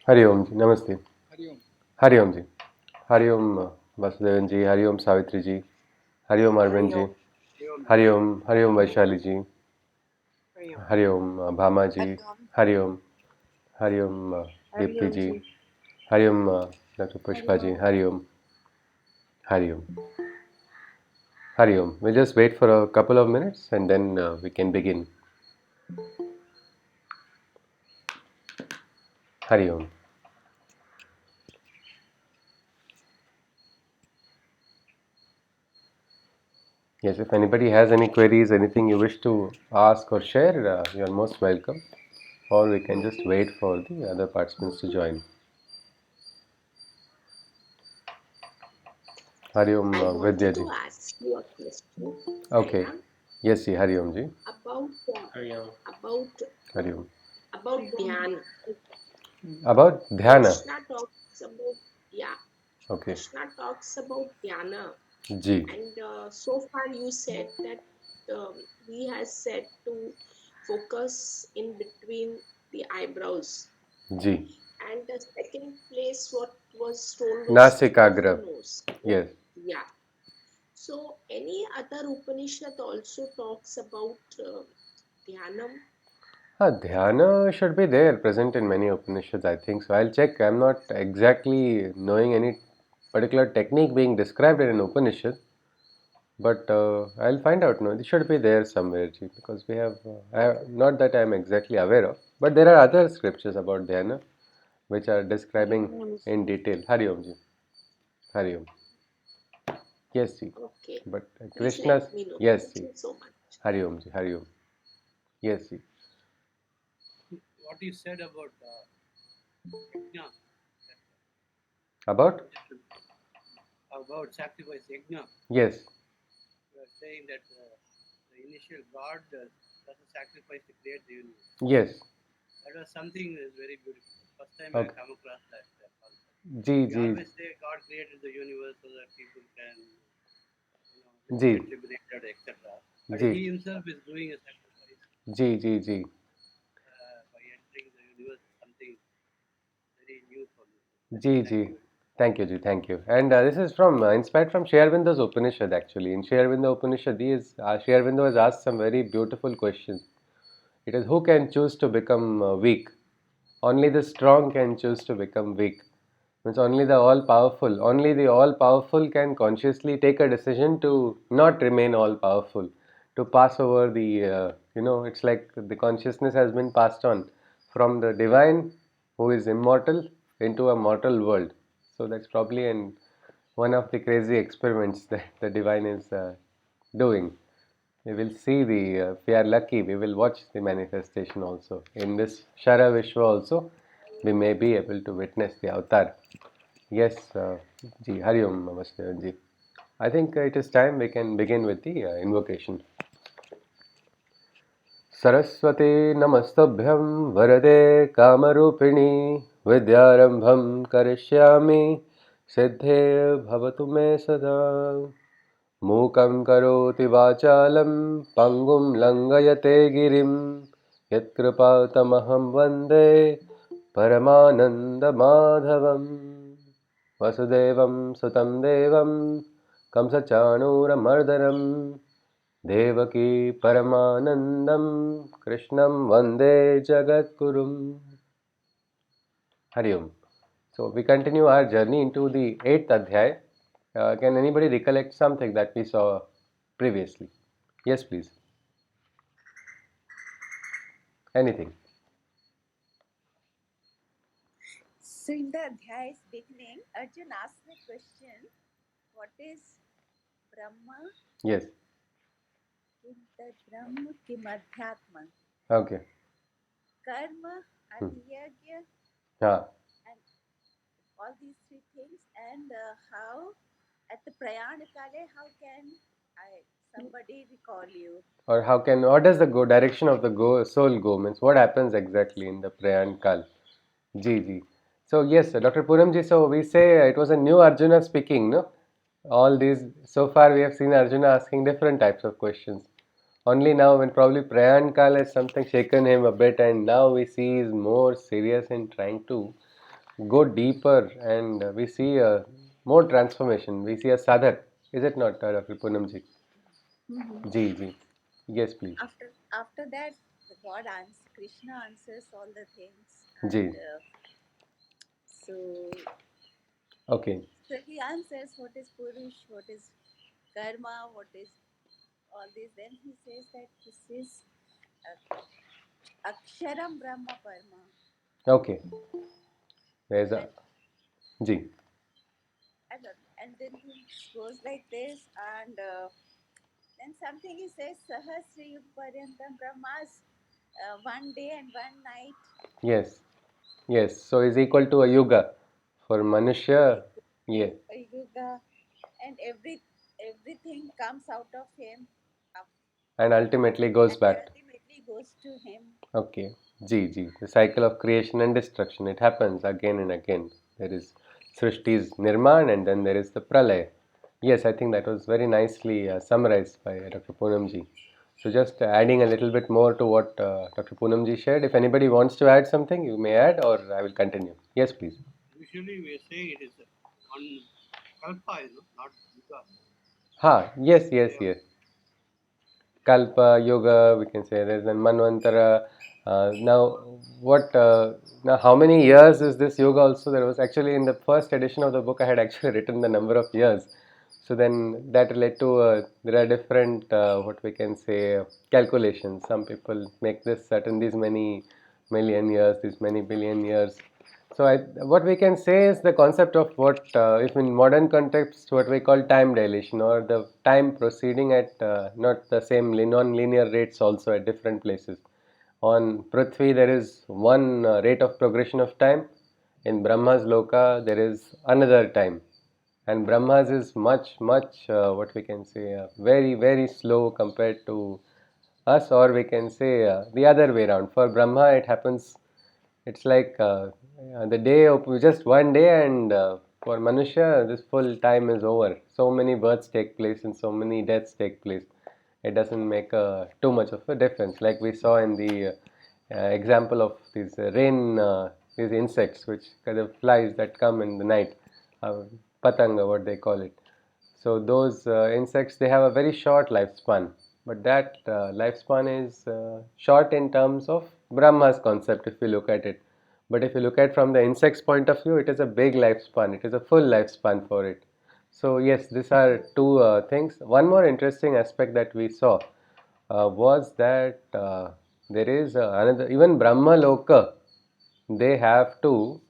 हरिओम जी, नमस्ते। हरिओम जी, हरिओम वासुदेवन जी, हरिओम सावित्री जी, Hariom Arvind ji, Hariom Hariom Vaishali ji, Hariom Bhama ji, Hariom Hariom Deepti ji, Hariom doctor Pushpa ji, Hariom Hariom Hariom. We'll just wait for a couple of minutes and then we can begin. Hariom. Yes, if anybody has any queries, anything you wish to ask or share, you are most welcome. Or we can just wait for the other participants to join. Hariom Vidya ji. To ask you a question. Okay. Saina, Yes, ji. Hariom ji. about about Hariom. about dhyana. About dhyana. Krishna talks about yeah. Okay. Krishna talks about dhyana, Ji. and so far you said that he has said to focus in between the eyebrows, Ji. and the second place what was told was tip of the Nasikagra. nose. Yes. Yeah. So any other Upanishad also talks about dhyanam? Dhyana should be there, present in many Upanishads, I think. So I'll check. I'm not exactly knowing any particular technique being described in an Upanishad. But I'll find out. No, it should be there somewhere, ji, because we have. Not that I'm exactly aware of, but there are other scriptures about dhyana which are describing in detail. Hari Om ji, Hari Om. Yes, ji. Okay. But Please let Krishna's. me know. Yes, Thank ji. you so much. Hari Om ji, Hari Om. Yes, ji. What you said about yajna, About. about sacrifice yajna, Yes. you are saying that the initial God does a sacrifice to create the universe. Yes. That was something that is very beautiful. First time Okay. I come across that concept. Ji, We ji. always say God created the universe so that people can, Ji. get liberated, etc. But Ji. he himself is doing a sacrifice Ji, ji, ji. by entering the universe, something very new for me. Ji, ji. Thank you, ji. Thank you. And this is from inspired from Sri Aurobindo's Upanishad actually. In Sri Aurobindo Upanishad, Sri Aurobindo has asked some very beautiful questions. It is who can choose to become weak? Only the strong can choose to become weak. Means only the all powerful can consciously take a decision to not remain all powerful, to pass over the, it's like the consciousness has been passed on from the divine who is immortal into a mortal world. So that's probably one of the crazy experiments that the divine is doing. We will see if we are lucky, we will watch the manifestation also. In this Shara Vishwa also, we may be able to witness the avatar. Yes, Ji, Hari Om, Namaste, Ji. I think it is time we can begin with the invocation. Saraswati Namastabhyam Varade Kamarupini Vidyarambham Karishyami Siddhe Bhavatu Me Sada Mukam Karoti Vachalam Pangum Langayate Girim Yatkripaltamaham Vande Paramananda Madhavam Vasudevam Sutam Devam Kamsachanuramardanam Devaki Paramanandam Krishnam Vande Jagatgurum. Hari Om. So we continue our journey into the 8th Adhyay. Can anybody recollect something that we saw previously? Yes, please. Anything. So in the Adhyay's beginning, Arjun asked the question, what is Brahma? Yes. Kim tad Brahma, kim Adhyatma. Okay. Karma and Yajna Yeah. and all these three things, and how at the Prayana Kale, how can somebody recall you? Or what does the direction of the soul go? Means what happens exactly in the Prayan Kal? Ji, ji. So yes, Dr. Puram ji, so we say it was a new Arjuna speaking, no? All these, so far we have seen Arjuna asking different types of questions. Only now, when probably Prayan Kal has something shaken him a bit, and now we see he's more serious in trying to go deeper, and we see more transformation. We see a sadhak. Is it not, Dr. Poonamji? Mhm. Ji, ji. Yes, please. After that, the God answers, Krishna answers all the things, Ji. and so Okay. so he answers what is Purush, what is Karma, what is all this. Then he says that this is Aksharam Brahma Parma, Okay. There's a and Ji. I don't know. And then he goes like this, and then something he says Sahasri Yug Paryantam Brahmas, 1 day and 1 night. Yes. Yes. So is equal to a yuga for Is Manushya. equal Yeah. to a yuga, and everything comes out of him, up, And ultimately goes and back. ultimately goes to him. Okay. Ji, ji. The cycle of creation and destruction. It happens again and again. There is Srishti's Nirman and then there is the Pralay. Yes, I think that was very nicely summarized by Dr. Poonamji. So just adding a little bit more to what Dr. Poonamji shared. If anybody wants to add something, you may add or I will continue. Yes, please. Usually we say it is one kalpa, not yuga. Ha, yes, yes, Say yes. Kalpa, Yoga, we can say there's a Manvantara. Now, what? Now, how many years is this yoga? Also, there was actually in the first edition of the book, I had actually written the number of years. So then that led to there are different what we can say calculations. Some people make this certain these many million years, these many billion years. So what we can say is the concept of what, if in modern context, what we call time dilation or the time proceeding at not the same non-linear rates also at different places. On Prithvi, there is one rate of progression of time. In Brahma's Loka, there is another time. And Brahma's is much, what we can say, very slow compared to us, or we can say the other way around. For Brahma, it happens it's like the day of just one day, and for Manushya, this full time is over. So many births take place and so many deaths take place. It doesn't make too much of a difference, like we saw in the example of these these insects, which kind of flies that come in the night, uh, patanga, what they call it. So those insects, they have a very short lifespan, but that lifespan is short in terms of Brahma's concept if you look at it. But if you look at from the insect's point of view, it is a big lifespan. It is a full lifespan for it. So yes, these are two things. One more interesting aspect that we saw was that there is another, even Brahma Loka, they have to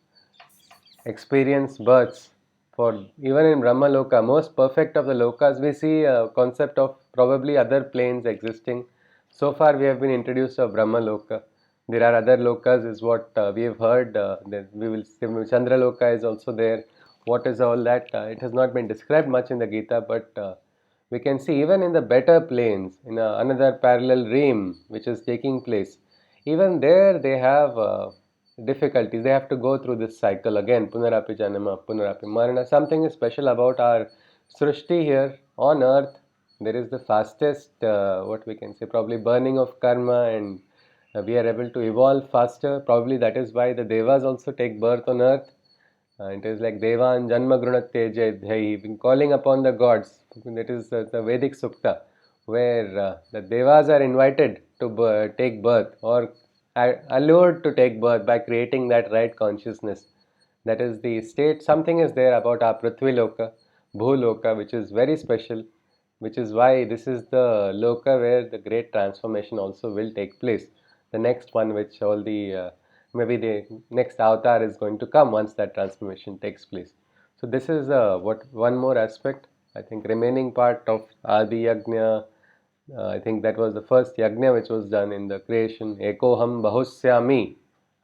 experience births. For even in Brahma Loka, most perfect of the lokas, we see a concept of probably other planes existing. So far, we have been introduced to Brahma Loka. There are other lokas, is what we have heard. That we will see Chandra Loka is also there. What is all that? It has not been described much in the Gita, but we can see even in the better planes, in another parallel realm which is taking place. Even there, they have difficulties. They have to go through this cycle again, Punarapi Janama, Punarapi Marana. Something is special about our Srishti here on earth. There is the fastest, what we can say, probably burning of karma, and we are able to evolve faster. Probably that is why the Devas also take birth on earth. It is like Devan Janma Grunate Jai, been calling upon the gods. That is the Vedic Sukta, where the Devas are invited to take birth or allured to take birth by creating that right consciousness. That is the state. Something is there about our Prithvi Loka, Bhu Loka, which is very special, which is why this is the Loka where the great transformation also will take place. The next one, which all the maybe the next avatar is going to come once that transformation takes place. So this is what one more aspect. I think remaining part of Adi Yagna. I think that was the first yagna which was done in the creation. Ekoham bahusyami.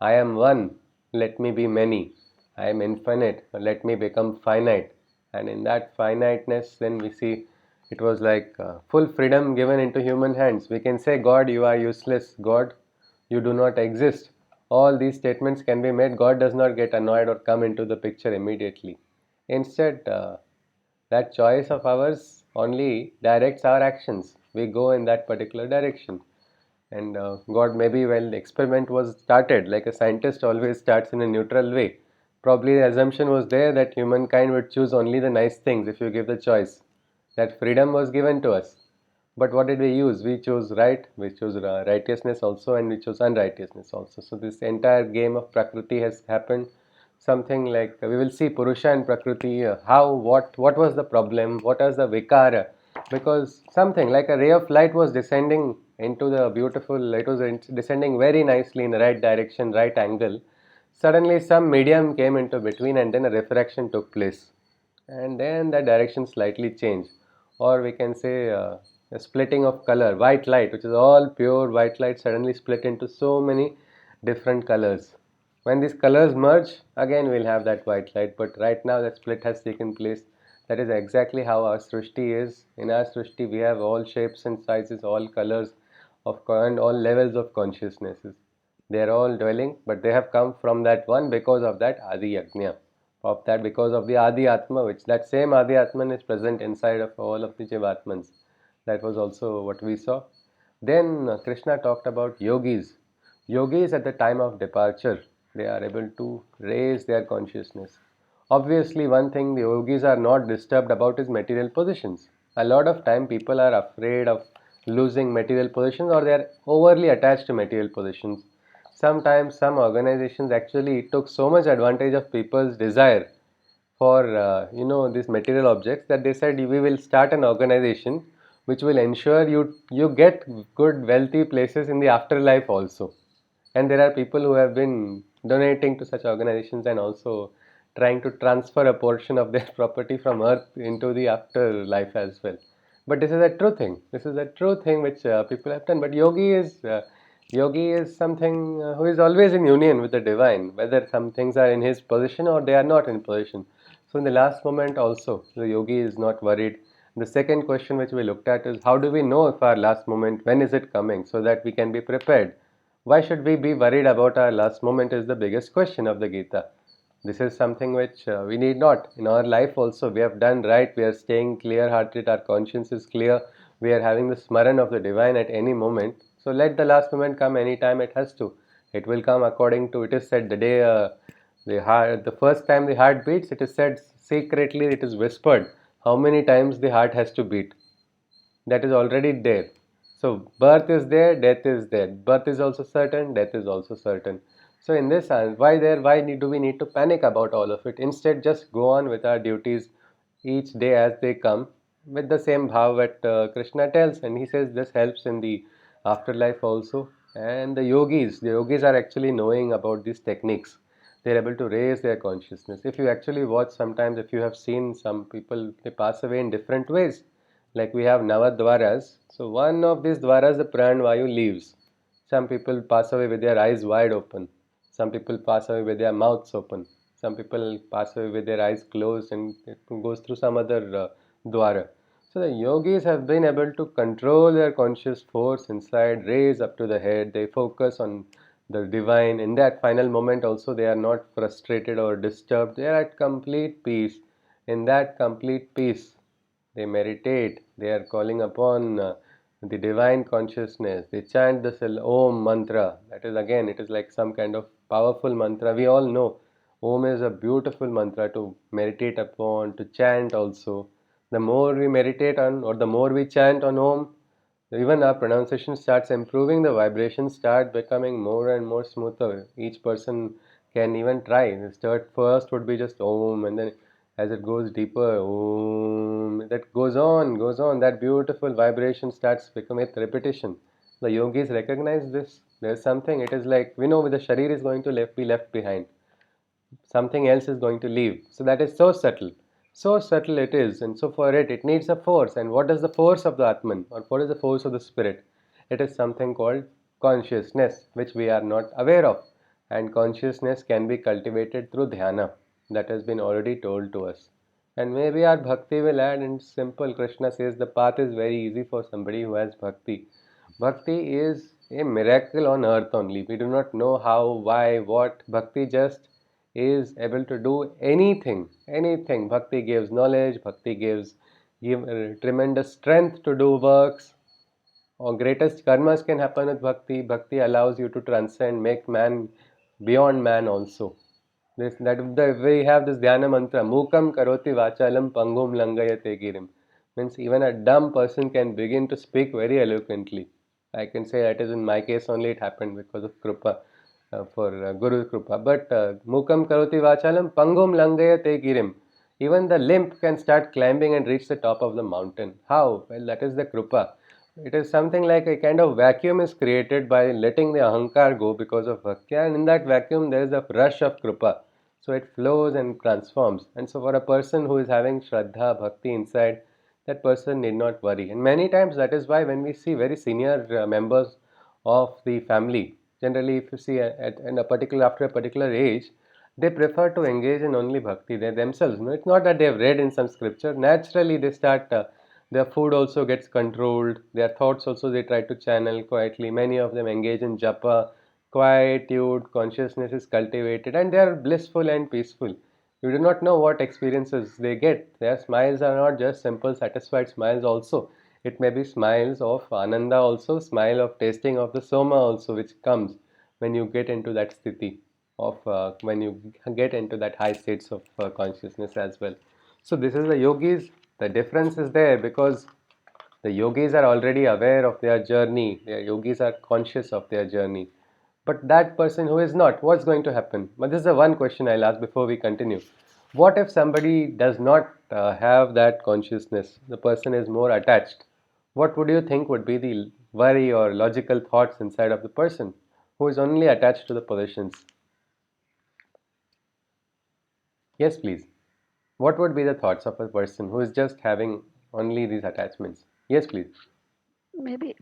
I am one. Let me be many. I am infinite. Let me become finite. And in that finiteness, then we see it was like full freedom given into human hands. We can say, God, you are useless. God, you do not exist. All these statements can be made. God does not get annoyed or come into the picture immediately. Instead, that choice of ours only directs our actions. we go in that particular direction. And God, maybe when the experiment was started, like a scientist always starts in a neutral way, probably the assumption was there that humankind would choose only the nice things if you give the choice. That freedom was given to us. But what did we use? We chose right, we chose righteousness also, and we chose unrighteousness also. So this entire game of Prakriti has happened. Something like we will see Purusha and Prakriti, how, what was the problem, what was the Vikara, because something like a ray of light was descending into the beautiful, it was descending very nicely in the right direction, right angle. Suddenly some medium came into between and then a refraction took place, and then the direction slightly changed, or we can say a splitting of color. White light, which is all pure white light, suddenly split into so many different colors. When these colors merge, again we'll have that white light, but right now that split has taken place. That is exactly how our Srishti is. In our Srishti we have all shapes and sizes, all colors of and all levels of consciousnesses. They are all dwelling, but they have come from that one because of that Adi Yajna, of that, because of the Adi Atma, which that same Adi Atman is present inside of all of the Jivatmans. That was also what we saw. Then Krishna talked about yogis. Yogis at the time of departure, they are able to raise their consciousness. Obviously, one thing the yogis are not disturbed about is material positions. A lot of time people are afraid of losing material positions, or they are overly attached to material positions. Sometimes some organizations actually took so much advantage of people's desire for these material objects, that they said we will start an organization which will ensure you get good wealthy places in the afterlife also. And there are people who have been donating to such organizations and also trying to transfer a portion of their property from earth into the afterlife as well. But this is a true thing. This is a true thing which people have done. But yogi is something who is always in union with the divine, whether some things are in his position or they are not in position. So in the last moment also, the yogi is not worried. The second question which we looked at is, how do we know if our last moment, when is it coming, so that we can be prepared? Why should we be worried about our last moment is the biggest question of the Gita. This is something which we need not. In our life also, we have done right, we are staying clear hearted, our conscience is clear, we are having the smaran of the divine at any moment. So let the last moment come anytime it has to. It will come according to, it is said, the day the first time the heart beats, it is said secretly, it is whispered how many times the heart has to beat. That is already there. So birth is there, death is there. Birth is also certain, death is also certain. So in this sense, do we need to panic about all of it? Instead, just go on with our duties each day as they come, with the same bhav that Krishna tells, and he says this helps in the afterlife also. And the yogis are actually knowing about these techniques. They're able to raise their consciousness. If you actually watch, sometimes if you have seen some people, they pass away in different ways. Like we have Navadwaras. So one of these dwaras, the Pran Vayu leaves. Some people pass away with their eyes wide open. Some people pass away with their mouths open. Some people pass away with their eyes closed, and it goes through some other dwara. So the yogis have been able to control their conscious force inside, raise up to the head. They focus on the divine. In that final moment also, they are not frustrated or disturbed. They are at complete peace. In that complete peace, they meditate, they are calling upon the divine consciousness, they chant the Om mantra. That is, again, it is like some kind of powerful mantra. We all know Om is a beautiful mantra to meditate upon, to chant also. The more we meditate on, or the more we chant on Om, even our pronunciation starts improving, the vibrations start becoming more and more smoother. Each person can even try. The start first would be just Om, and then as it goes deeper, Om, that goes on. That beautiful vibration starts becoming with repetition. The yogis recognize this. There's something, it is like, we know the sharir is going to be left behind, something else is going to leave. So that is so subtle it is, and so for it needs a force. And what is the force of the Atman, or what is the force of the spirit? It is something called consciousness, which we are not aware of. And consciousness can be cultivated through dhyana, that has been already told to us. And maybe our bhakti will add in simple. Krishna says the path is very easy for somebody who has bhakti. Bhakti is a miracle on earth only. We do not know how, why, what. Bhakti just is able to do anything. Anything. Bhakti gives knowledge, bhakti gives tremendous strength to do works. or greatest karmas can happen with bhakti. Bhakti allows you to transcend, make man beyond man also. We have this dhyana mantra, Mukam karoti vachalam pangum langayate girim. Means even a dumb person can begin to speak very eloquently. I can say that is in my case only it happened because of Krupa, for Guru's Krupa. But Mukam karoti vachalam pangum langayate girim. Even the limp can start climbing and reach the top of the mountain. How? Well, that is the Krupa. It is something like a kind of vacuum is created by letting the ahankar go because of bhakti, and in that vacuum there is a rush of Krupa. So it flows and transforms. And so for a person who is having Shraddha, Bhakti inside, that person need not worry. And many times that is why when we see very senior members of the family, generally if you see in a particular after a particular age, they prefer to engage in only bhakti they themselves. No, it's not that they have read in some scripture. Naturally, they start. Their food also gets controlled. Their thoughts also they try to channel quietly. Many of them engage in japa. Quietude, consciousness is cultivated, and they are blissful and peaceful. You do not know what experiences they get. Their smiles are not just simple, satisfied smiles. Also, it may be smiles of ananda. Also, smile of tasting of the soma. Also, which comes when you get into that sthiti of when you get into that high states of consciousness as well. So this is the yogis. The difference is there because the yogis are already aware of their journey. The yogis are conscious of their journey. But that person who is not, what's going to happen? But this is the one question I'll ask before we continue. What if somebody does not have that consciousness? The person is more attached. What would you think would be the worry or logical thoughts inside of the person who is only attached to the possessions? Yes, please. What would be the thoughts of a person who is just having only these attachments? Yes, please. Maybe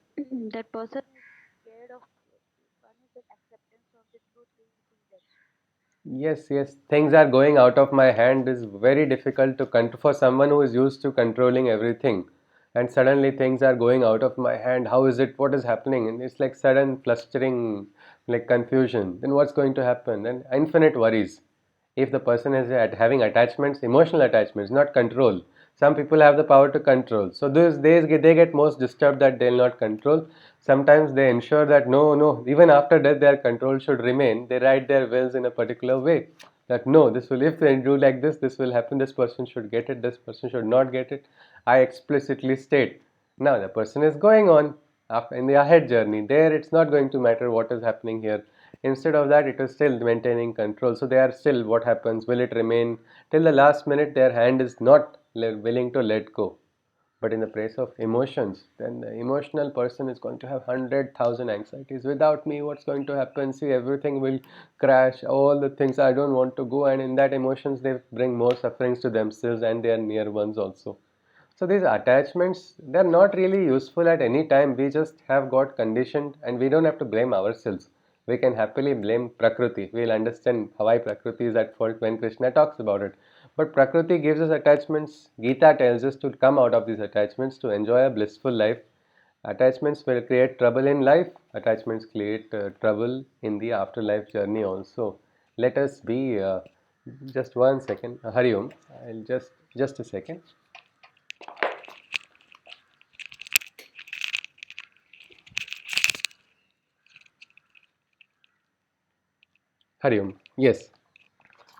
that person is scared of one is that acceptance of the truth being that. Yes, yes. Things are going out of my hand is very difficult to control for someone who is used to controlling everything. And suddenly things are going out of my hand. How is it? What is happening? And it's like sudden flustering, like confusion. Then what's going to happen? And infinite worries. If the person is having attachments, emotional attachments, not control. Some people have the power to control. So those days they get most disturbed that they'll not control. Sometimes they ensure that no, no, even after death their control should remain. They write their wills in a particular way. That no, this will if they do like this will happen. This person should get it. This person should not get it. I explicitly state. Now the person is going on in the ahead journey. There it's not going to matter what is happening here. Instead of that, it is still maintaining control. So they are still what happens? Will it remain till the last minute? Their hand is not willing to let go. But in the place of emotions, then the emotional person is going to have 100,000 anxieties. Without me, what's going to happen? See, everything will crash. All the things I don't want to go, and in that emotions, they bring more sufferings to themselves and their near ones also. So these attachments, they're not really useful at any time. We just have got conditioned and we don't have to blame ourselves. We can happily blame Prakriti. We'll understand why Prakriti is at fault when Krishna talks about it. But Prakriti gives us attachments. Gita tells us to come out of these attachments to enjoy a blissful life. Attachments will create trouble in life. Attachments create trouble in the afterlife journey also. Let us be just one second. Hari Om. I'll just a second. Hari Om. Yes.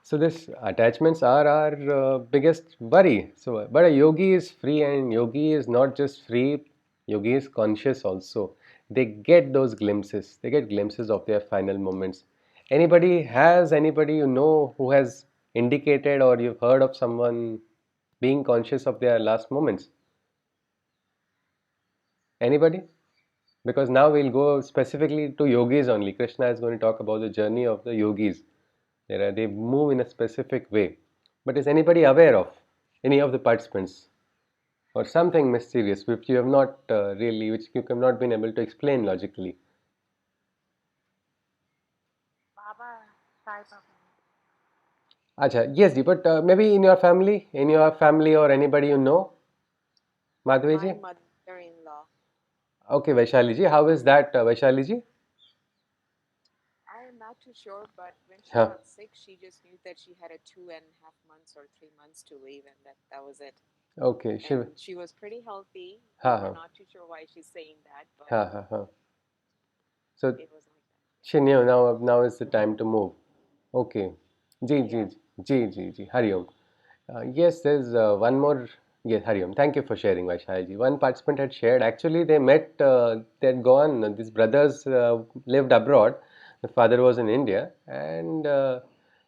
So this attachments are our biggest worry. So, but a yogi is free, and yogi is not just free. Yogi is conscious also. They get those glimpses. They get glimpses of their final moments. Anybody you know who has indicated or you've heard of someone being conscious of their last moments? Anybody? Because now we'll go specifically to yogis only. Krishna is going to talk about the journey of the yogis. They move in a specific way. But is anybody aware of any of the participants or something mysterious which you have not which you have not been able to explain logically? Baba, Sai Baba. Acha, yes, but maybe in your family or anybody you know, Madhvi My ji? mother-in-law. Okay, Vaishali ji, how is that, Vaishali ji? I am not too sure, but when she Huh. got sick, she just knew that she had a 2.5 months or 3 months to live, and that was it. Okay, And she was pretty healthy. We ha were ha, not too sure why she's saying that, but ha ha ha. So it was like that. she knew now is the time to move. Okay. Ji, ji, Yeah. ji, ji, ji. Hari Om. Yes, there's one more. Yes, Hari Om. Thank you for sharing, Vaishali. One participant had shared. Actually, they met, they had gone, these brothers lived abroad. The father was in India. And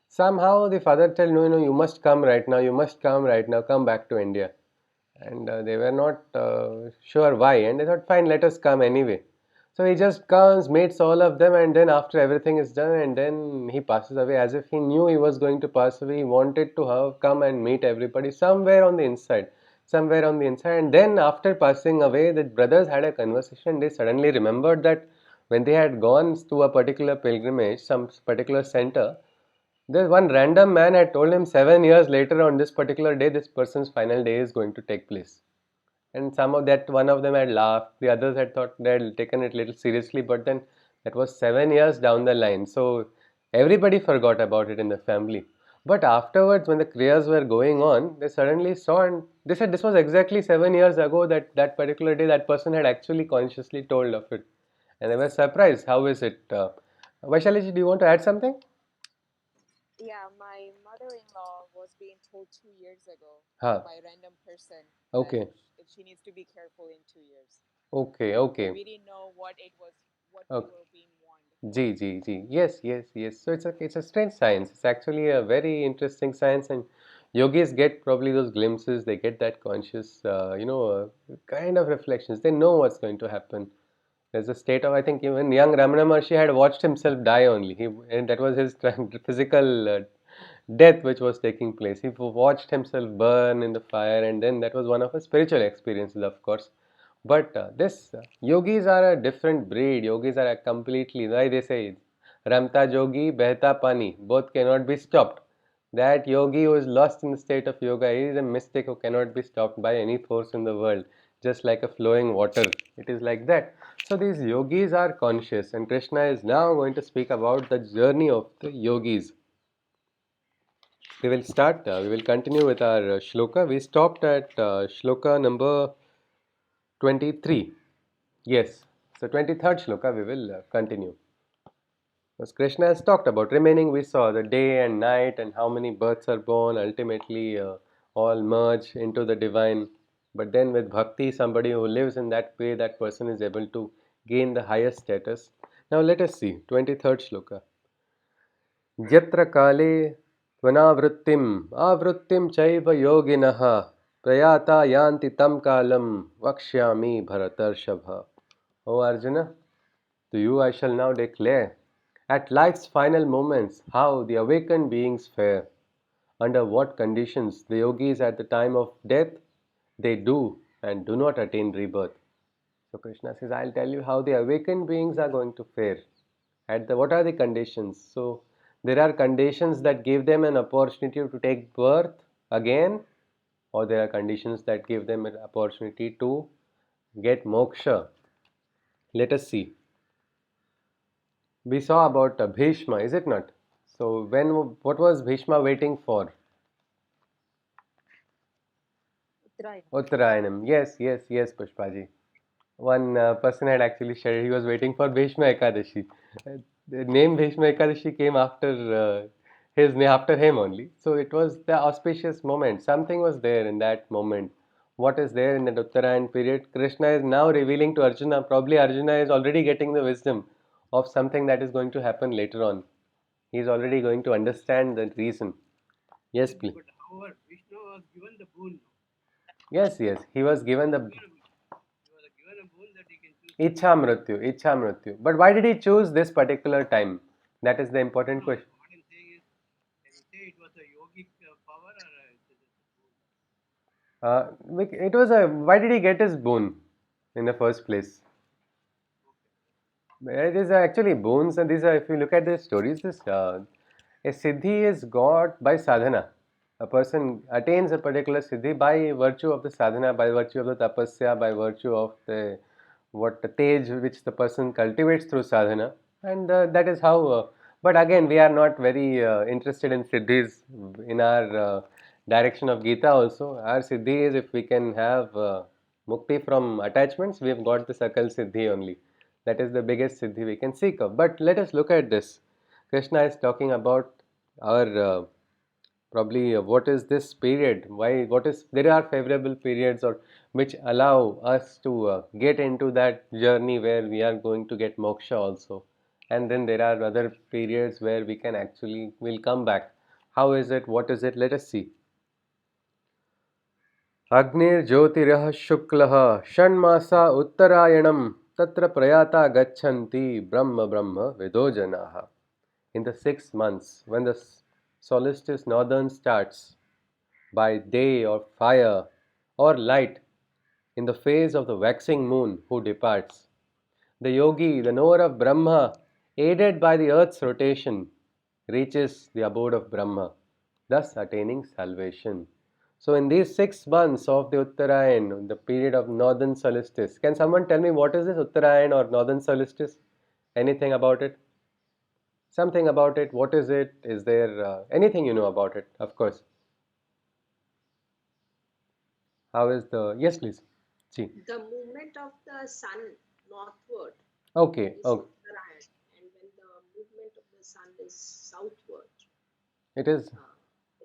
somehow the father told, no, no, you must come right now. You must come right now. Come back to India. And they were not sure why. And they thought, fine, let us come anyway. So he just comes, meets all of them, and then after everything is done, and then he passes away as if he knew he was going to pass away. He wanted to have come and meet everybody somewhere on the inside, somewhere on the inside. And then after passing away, the brothers had a conversation. They suddenly remembered that when they had gone to a particular pilgrimage, some particular center, there one random man had told him 7 years later on this particular day, this person's final day is going to take place. And some of that, one of them had laughed, the others had thought they had taken it a little seriously, but then that was 7 years down the line. So everybody forgot about it in the family. But afterwards, when the Kriyas were going on, they suddenly saw and they said this was exactly 7 years ago that that particular day that person had actually consciously told of it. And they were surprised. How is it? Vaishali, do you want to add something? Yeah, my mother-in-law was being told 2 years ago Huh. by a random person that Okay. she needs to be careful in 2 years. Okay. So Okay. we didn't know what it was, what we Okay. were being warned. G, G, G. Yes, yes, yes. So it's a strange science. It's actually a very interesting science, and yogis get probably those glimpses. They get that conscious, kind of reflections. They know what's going to happen. There's a state of, I think, even young Ramana Maharshi had watched himself die only. And that was his physical death which was taking place. He watched himself burn in the fire, and then that was one of his spiritual experiences, of course. But this yogis are a different breed. Yogis are a completely, why they say, Ramta Jogi, Behta Pani, both cannot be stopped. That yogi who is lost in the state of yoga is a mystic who cannot be stopped by any force in the world, just like a flowing water. It is like that. So these yogis are conscious, and Krishna is now going to speak about the journey of the yogis. We will continue with our shloka. We stopped at shloka number 23. Yes, so 23rd shloka we will continue. As Krishna has talked about remaining, we saw the day and night and how many births are born, ultimately all merge into the divine. But then with bhakti, somebody who lives in that way, that person is able to gain the highest status. Now let us see 23rd shloka. यत्र काले त्वनावृत्तिम् आवृत्तिं चैव योगिनः प्रयाता यान्ति तं कालं वक्ष्यामि भरतर्षभ. O Arjuna, to you I shall now declare at life's final moments how the awakened beings fare, under what conditions the yogis at the time of death they do and do not attain rebirth. So Krishna says, I'll tell you how the awakened beings are going to fare. At the what are the conditions? So there are conditions that give them an opportunity to take birth again, or there are conditions that give them an opportunity to get moksha. Let us see. We saw about Bhishma, is it not? So when what was Bhishma waiting for? Uttarayanam. Yes, yes, yes, Pushpaji. One person had actually shared he was waiting for Bhishma Ekadashi. The name Bhishma Ekadashi came after his name after him only. So it was the auspicious moment. Something was there in that moment. What is there in that Uttarayan period? Krishna is now revealing to Arjuna. Probably Arjuna is already getting the wisdom of something that is going to happen later on. He is already going to understand the reason. Yes, please. But however, Vishnu was given the boon. Yes, yes. He was given the He was given a boon that he can choose. Ichha Mrityu. But why did he choose this particular time? That is the important question. What I'm saying is, can you say it was a yogic power or is it a boon? It was a. Why did he get his boon in the first place? It is actually boons, and these are. If you look at the stories, this a siddhi is got by sadhana. A person attains a particular siddhi by virtue of the sadhana, by virtue of the tapasya, by virtue of the what the tej which the person cultivates through sadhana, and that is how. But again, we are not very interested in siddhis in our direction of Gita also. Our Siddhi is if we can have Mukti from attachments, we have got the Sakal Siddhi only. That is the biggest Siddhi we can seek of. But let us look at this. Krishna is talking about our probably what is this period, why, what is, there are favorable periods or which allow us to get into that journey where we are going to get moksha also, and then there are other periods where we can actually will come back. How is it, what is it, let us see. अग्निर्ज्योतिरः शुक्लः षण्मासा उत्तरायणं तत्र प्रयाता गच्छन्ति ब्रह्म ब्रह्म विदो जनाः. In the 6 months, when the solstice northern starts, by day or fire or light, in the phase of the waxing moon who departs, the yogi, the knower of Brahma, aided by the earth's rotation, reaches the abode of Brahma, thus attaining salvation. So, in these 6 months of the Uttarayan, the period of northern solstice, can someone tell me what is this Uttarayan or northern solstice? Anything about it? Something about it? What is it? Is there anything you know about it? Of course. How is the, yes, please. See. The movement of the sun northward Okay. is Okay. Uttarayan, and when the movement of the sun is southward, It is.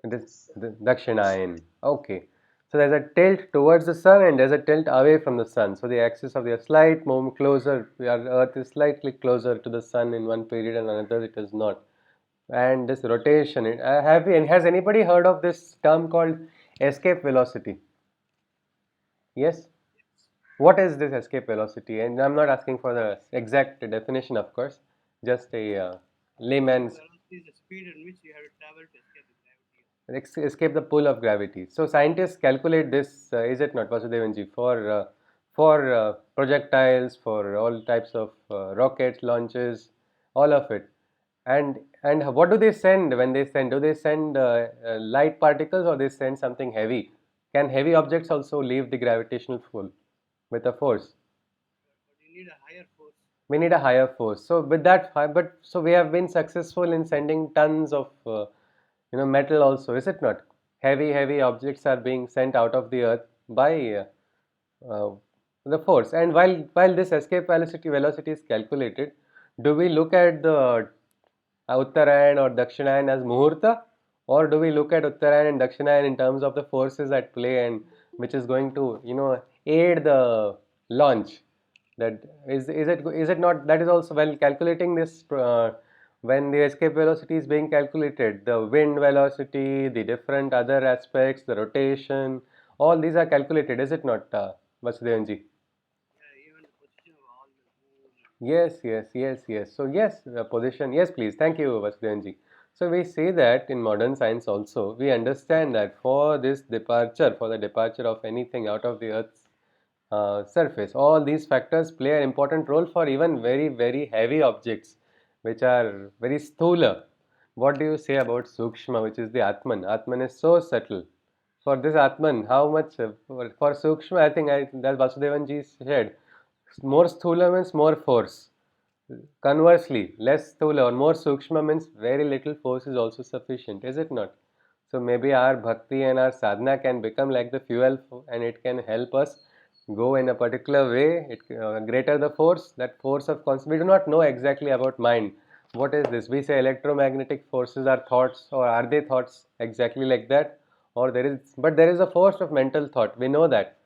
it It is is the Dakshinayan. Okay. So there's a tilt towards the sun and there's a tilt away from the sun. So the axis of the slight move closer. Our Earth is slightly closer to the sun in one period and another it is not. And this rotation. Has anybody heard of this term called escape velocity? Yes. What is this escape velocity? And I'm not asking for the exact definition, of course. Just a layman's. Velocity is the speed in which you have to travel to escape the gravity. Escape the pull of gravity. So scientists calculate this, is it not, Vasudevanji, for projectiles, for all types of rockets launches, all of it. And what do they send when they send? Do they send light particles or they send something heavy? Can heavy objects also leave the gravitational pull with a force? But you need a higher force. We need a higher force. So with that, but so we have been successful in sending tons of metal also, is it not? Heavy objects are being sent out of the earth by uh, the force. And while this escape velocity is calculated, do we look at the Uttarayan or Dakshinayan as Muhurta, or do we look at Uttarayan and Dakshinayan in terms of the forces at play and which is going to aid the launch? That is it not, that is also, while calculating this when the escape velocity is being calculated, the wind velocity, the different other aspects, the rotation, all these are calculated, is it not, Vasudevanji? Yeah, even the position of all the moon. Yes. So yes, the position. Yes, please. Thank you, Vasudevanji. So we say that in modern science also, we understand that for this departure, for the departure of anything out of the Earth's surface, all these factors play an important role for even very heavy objects, which are very sthula. What do you say about Sukshma, which is the Atman? Atman is so subtle. For this Atman, how much for Sukshma? I think that Vasudevanji said, more sthula means more force. Conversely, less sthula or more sukshma means very little force is also sufficient, is it not? So maybe our bhakti and our sadhana can become like the fuel and it can help us go in a particular way. Greater the force, that force of consciousness. We do not know exactly about mind. What is this? We say electromagnetic forces are thoughts, or are they thoughts exactly like that? Or but there is a force of mental thought. We know that.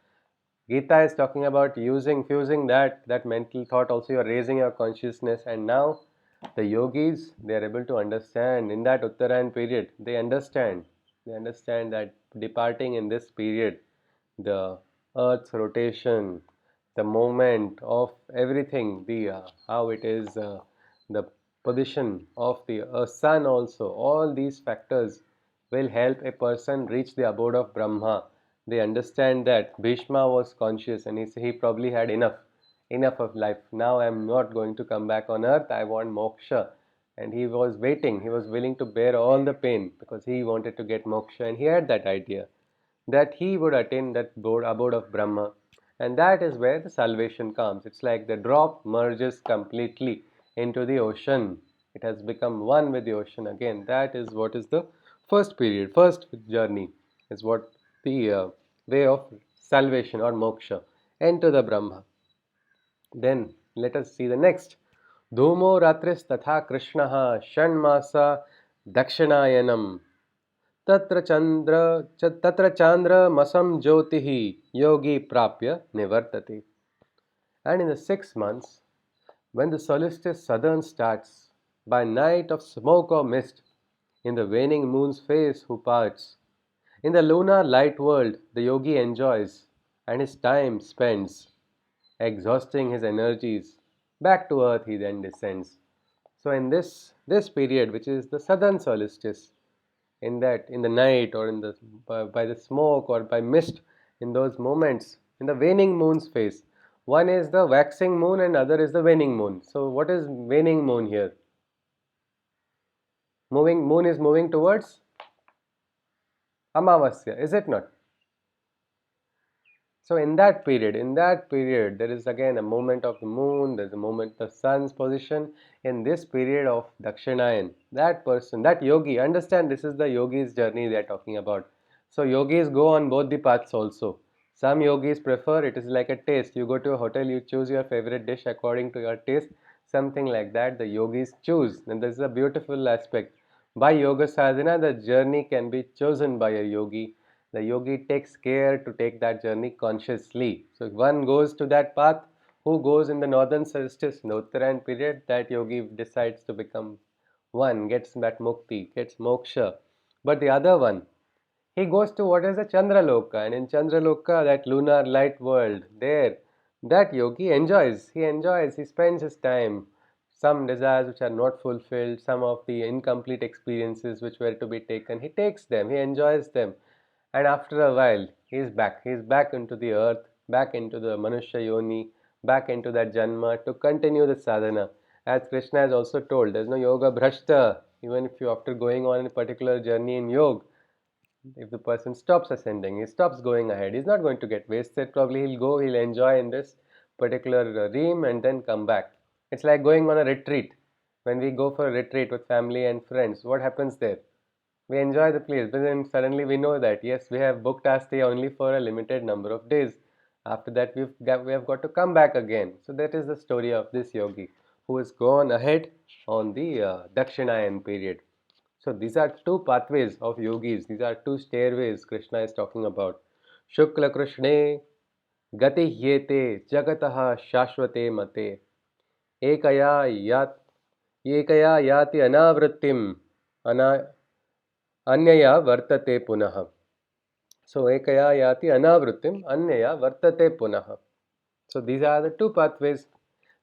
Gita is talking about fusing that mental thought also. You are raising your consciousness, and now the yogis, they are able to understand in that Uttarayan period. They understand that departing in this period, the Earth's rotation, the movement of everything, the how it is, the position of the sun also. All these factors will help a person reach the abode of Brahma. They understand that Bhishma was conscious and he probably had enough of life. Now I am not going to come back on earth. I want moksha. And he was waiting. He was willing to bear all the pain because he wanted to get moksha, and he had that idea that he would attain that abode of Brahma. And that is where the salvation comes. It's like the drop merges completely into the ocean. It has become one with the ocean again. That is what is the first period, first journey. is what the way of salvation or moksha, enter the Brahma. Then let us see the next. Dhumo ratris tatha Krishnaha Shanmasa Dakshinayanam Tatra Chandra Masam Jyotihi Yogi Prapya Nivartati. And in the 6 months, when the solstice southern starts, by night of smoke or mist, in the waning moon's face who parts, in the lunar light world the yogi enjoys, and his time spends, exhausting his energies, back to earth he then descends. So in this period, which is the southern solstice, in the night or by the smoke or by mist, in those moments, in the waning moon's face, one is the waxing moon and other is the waning moon. So what is waning moon here? Moon is moving towards Amavasya, is it not? So in that period, there is again a moment of the moon, there's a moment of the sun's position. In this period of Dakshinayan, that person, that yogi, understand this is the yogi's journey they are talking about. So yogis go on both the paths also. Some yogis prefer, it is like a taste. You go to a hotel, you choose your favorite dish according to your taste, something like that. The yogis choose, and this is a beautiful aspect. By yoga sadhana, the journey can be chosen by a yogi. The yogi takes care to take that journey consciously. So if one goes to that path, who goes in the northern solstice, in the Uttarayan period, that yogi decides to become one, gets that mukti, gets moksha. But the other one, he goes to what is the Chandraloka, and in Chandraloka, that lunar light world, there, that yogi enjoys. He enjoys, he spends his time. Some desires which are not fulfilled, some of the incomplete experiences which were to be taken, he takes them, he enjoys them. And after a while, he is back into the earth, back into the Manushya Yoni, back into that Janma to continue the sadhana. As Krishna has also told, there is no yoga bhrashta. Even if you, after going on a particular journey in yoga, if the person stops ascending, he stops going ahead, he's not going to get wasted. Probably he'll go, he'll enjoy in this particular realm and then come back. It's like going on a retreat. When we go for a retreat with family and friends, what happens there? We enjoy the place, but then suddenly we know that yes, we have booked our stay only for a limited number of days. After that, we have got to come back again. So that is the story of this yogi who has gone ahead on the Dakshinayan period. So these are two pathways of yogis. These are two stairways Krishna is talking about. Shukla Krishne Gati Yete Jagataha Shashvate Mate Ekaya Yat Ekaya Yati Anavrittim Ana Anyaya Vartate Punaha. So Ekaya Yati Anavrittim Anyaya Vartate Punaha. So these are the two pathways.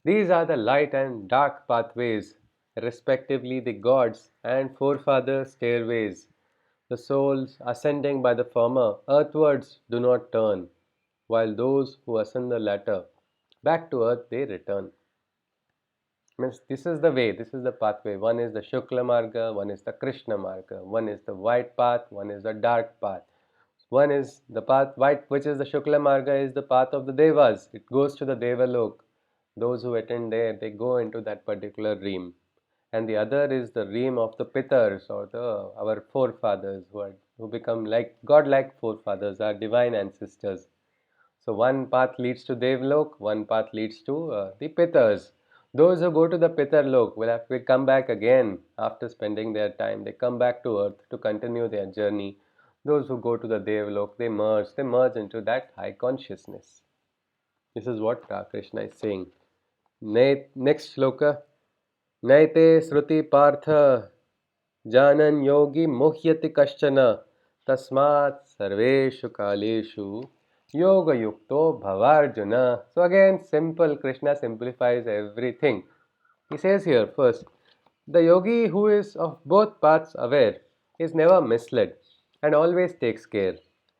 These are the light and dark pathways, respectively the gods and forefathers' stairways. The souls ascending by the former earthwards do not turn, while those who ascend the latter, back to earth they return. Means this is the way, this is the pathway. One is the Shukla Marga, one is the Krishna Marga, one is the white path, one is the dark path. One is the path white, which is the Shukla Marga, is the path of the Devas. It goes to the Devalok. Those who attend there, they go into that particular realm. And the other is the realm of the Pitars, or the our forefathers who become like godlike forefathers, our divine ancestors. So one path leads to Devlok, one path leads to the Pitars. Those who go to the Pitarlok will come back again after spending their time. They come back to earth to continue their journey. Those who go to the Devlok, they merge into that high consciousness. This is what Krishna is saying. Next shloka. Naite Sruti Partha Janan Yogi Muhyati Kashchana Tasmat Sarveshu Kaleshu Yoga Yukto Bhavarjuna. So again, simple. Krishna simplifies everything. He says here first, the yogi who is of both paths aware is never misled and always takes care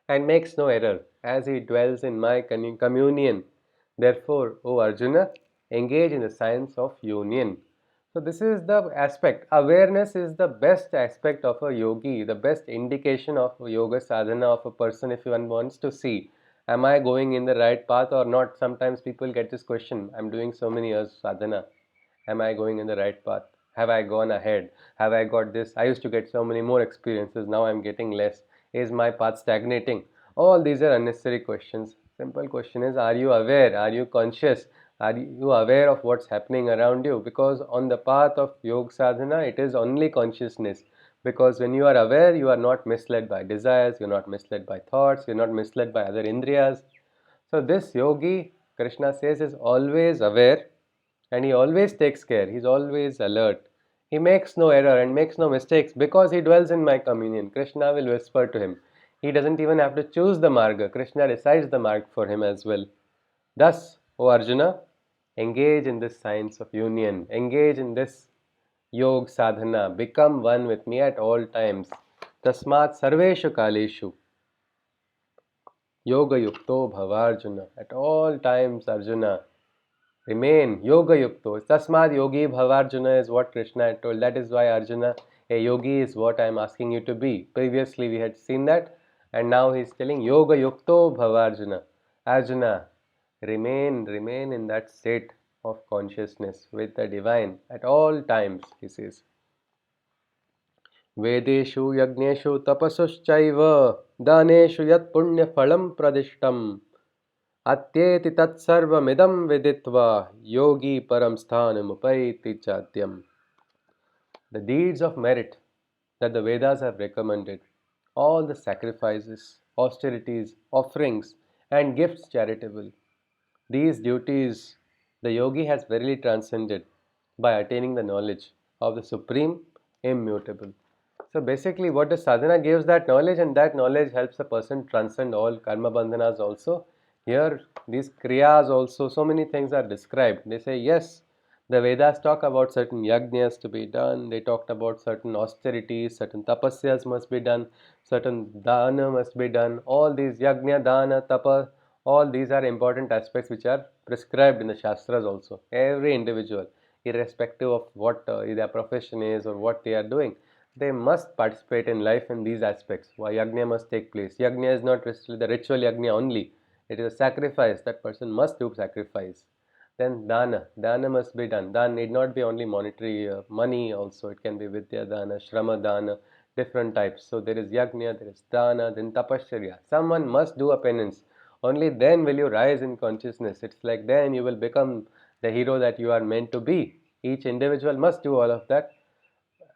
and makes no error as he dwells in my communion. Therefore, O Arjuna, engage in the science of union. So this is the aspect. Awareness is the best aspect of a yogi, the best indication of yoga sadhana of a person if one wants to see, am I going in the right path or not? Sometimes people get this question, I'm doing so many years sadhana. Am I going in the right path? Have I gone ahead? Have I got this? I used to get so many more experiences. Now I'm getting less. Is my path stagnating? All these are unnecessary questions. Simple question is, are you aware? Are you conscious? Are you aware of what's happening around you? Because on the path of yoga sadhana, it is only consciousness. Because when you are aware, you are not misled by desires, you're not misled by thoughts, you're not misled by other indriyas. So this yogi, Krishna says, is always aware and he always takes care. He's always alert. He makes no error and makes no mistakes because he dwells in my communion. Krishna will whisper to him. He doesn't even have to choose the marga. Krishna decides the marg for him as well. Thus, O Arjuna, engage in this science of union. Engage in this Yog sadhana. Become one with me at all times. Tasmat sarveshu kaleshu. Yoga yukto bhavarjuna. At all times, Arjuna, remain yoga yukto. Tasmad yogi bhavarjuna is what Krishna had told. That is why Arjuna, a yogi is what I am asking you to be. Previously we had seen that, and now he is telling yoga yukto bhavarjuna. Arjuna, remain in that state of consciousness with the divine at all times, he says. वेदेषु यज्ञेषु तपसुश्चैव दानेषु यत् पुण्यफलं प्रदिष्टम् अत्येति तत्सर्वमिदं विदित्वा योगी परम स्थानमुपैति चाद्यम्. The deeds of merit that the Vedas have recommended, all the sacrifices, austerities, offerings, and gifts charitable, these duties the yogi has verily transcended by attaining the knowledge of the Supreme Immutable. So basically what the sadhana gives that knowledge, and that knowledge helps a person transcend all karma bandhanas also. Here these kriyas also, so many things are described. They say yes, the Vedas talk about certain yajnas to be done, they talked about certain austerities, certain tapasyas must be done, certain dana must be done. All these yajna, dana, tapa, all these are important aspects which are prescribed in the Shastras also. Every individual, irrespective of what their profession is or what they are doing, they must participate in life in these aspects. Why yajna must take place. Yajna is not the ritual yajna only. It is a sacrifice. That person must do sacrifice. Then dana must be done. Dana need not be only monetary money also. It can be vidya dana, shrama dana, different types. So there is yajna, there is dana, then tapasya. Someone must do a penance. Only then will you rise in consciousness. It's like then you will become the hero that you are meant to be. Each individual must do all of that.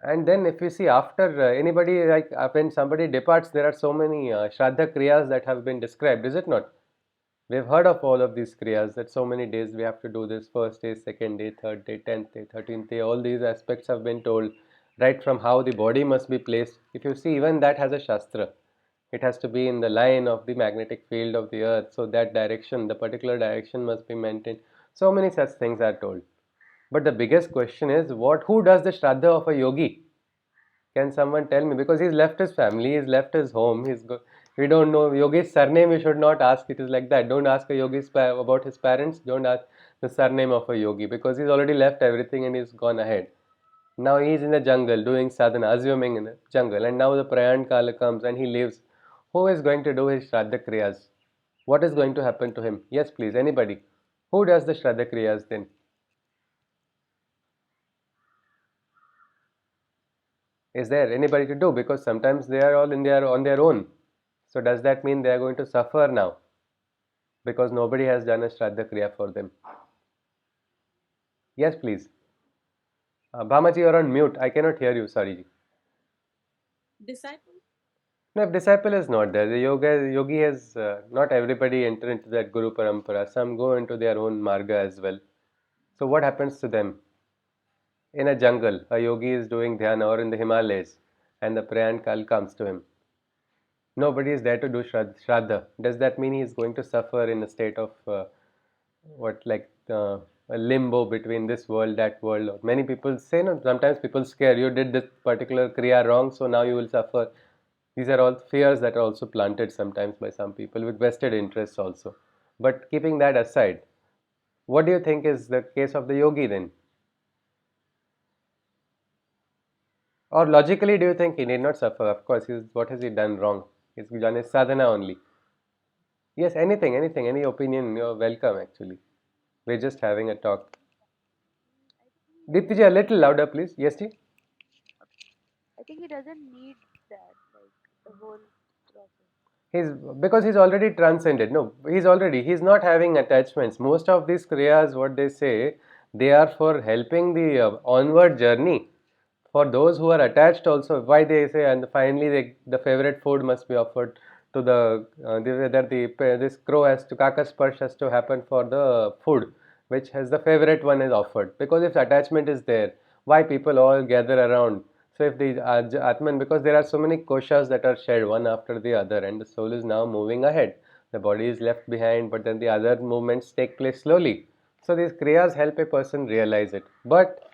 And then if you see after anybody, like when somebody departs, there are so many Shraddha Kriyas that have been described, is it not? We have heard of all of these Kriyas, that so many days we have to do this, first day, second day, third day, 10th day, 13th day, all these aspects have been told, right from how the body must be placed. If you see, even that has a Shastra. It has to be in the line of the magnetic field of the earth, so that direction, the particular direction must be maintained. So many such things are told. But the biggest question is, who does the Shraddha of a yogi? Can someone tell me? Because he's left his family, he's left his home, we don't know Yogi's surname, you should not ask. It is like that. Don't ask a yogi about his parents, don't ask the surname of a yogi, because he's already left everything and he's gone ahead. Now he's in the jungle doing sadhana, assuming in the jungle, and now the Prayan Kala comes and he leaves. Who is going to do his Shraddha Kriyas? What is going to happen to him? Yes, please, anybody. Who does the Shraddha Kriyas then? Is there anybody to do? Because sometimes they are all on their own. So does that mean they are going to suffer now? Because nobody has done a Shraddha Kriya for them. Yes, please. Bhamaji, you are on mute. I cannot hear you. Sorry. Disciple? No, if disciple is not there, the yogi has not everybody enter into that Guru Parampara. Some go into their own marga as well. So what happens to them? In a jungle, a yogi is doing dhyana, or in the Himalayas, and the Prayan Kal comes to him. Nobody is there to do Shraddha. Does that mean he is going to suffer in a state of a limbo between this world, that world? Or many people say, no, sometimes people scare you, did this particular kriya wrong, so now you will suffer. These are all fears that are also planted sometimes by some people with vested interests also. But keeping that aside, what do you think is the case of the yogi then? Or logically, do you think he need not suffer? Of course, what has he done wrong? He's done his sadhana only. Yes, anything, any opinion, you're welcome actually. We're just having a talk. Deepti ji, a little louder, please. Yes, ji. I think he doesn't need that, like the whole He's because he's already transcended. No, he's not having attachments. Most of these kriyas, what they say, they are for helping the onward journey. For those who are attached also, why they say, and finally the favorite food must be offered to whether this crow has to kakasparsh has to happen for the food, which has the favorite one is offered, because if attachment is there, why people all gather around. So if the Atman, because there are so many koshas that are shed one after the other, and the soul is now moving ahead, the body is left behind, but then the other movements take place slowly. So these kriyas help a person realize it. But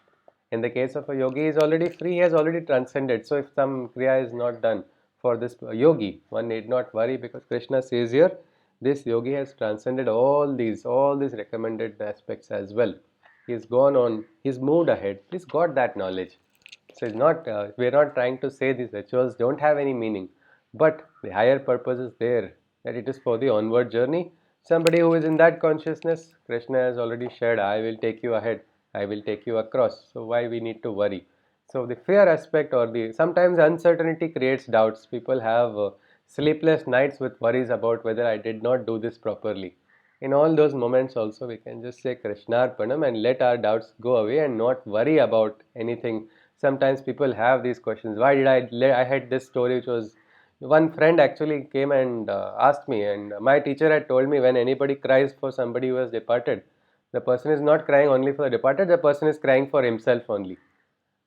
in the case of a yogi, he is already free, he has already transcended. So if some kriya is not done for this yogi, one need not worry, because Krishna says here, this yogi has transcended all these recommended aspects as well. He's gone on, he's moved ahead, he's got that knowledge. So it's not, we're not trying to say these rituals don't have any meaning, but the higher purpose is there, that it is for the onward journey. Somebody who is in that consciousness, Krishna has already shared, I will take you ahead, I will take you across. So why we need to worry? So the fear aspect, or the sometimes uncertainty creates doubts. People have sleepless nights with worries about whether I did not do this properly. In all those moments also, we can just say Krishnarpanam and let our doubts go away and not worry about anything. Sometimes people have these questions, why did I had this story which was, one friend actually came and asked me, and my teacher had told me, when anybody cries for somebody who has departed, the person is not crying only for the departed, the person is crying for himself only.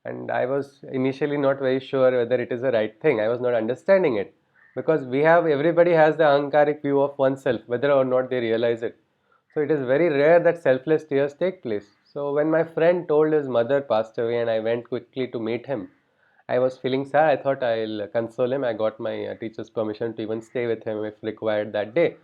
And I was initially not very sure whether it is the right thing. I was not understanding it, because everybody has the ahankaric view of oneself, whether or not they realize it. So it is very rare that selfless tears take place. So when my friend told his mother passed away and I went quickly to meet him, I was feeling sad. I thought I'll console him. I got my teacher's permission to even stay with him if required that day.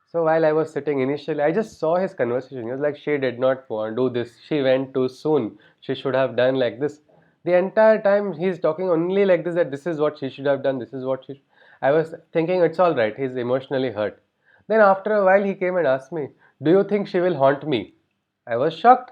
So while I was sitting initially, I just saw his conversation. He was like, she did not want to do this. She went too soon. She should have done like this. The entire time he's talking only like this, that this is what she should have done. This is what she. I was thinking it's all right. He's emotionally hurt. Then after a while, he came and asked me, "Do you think she will haunt me?" I was shocked.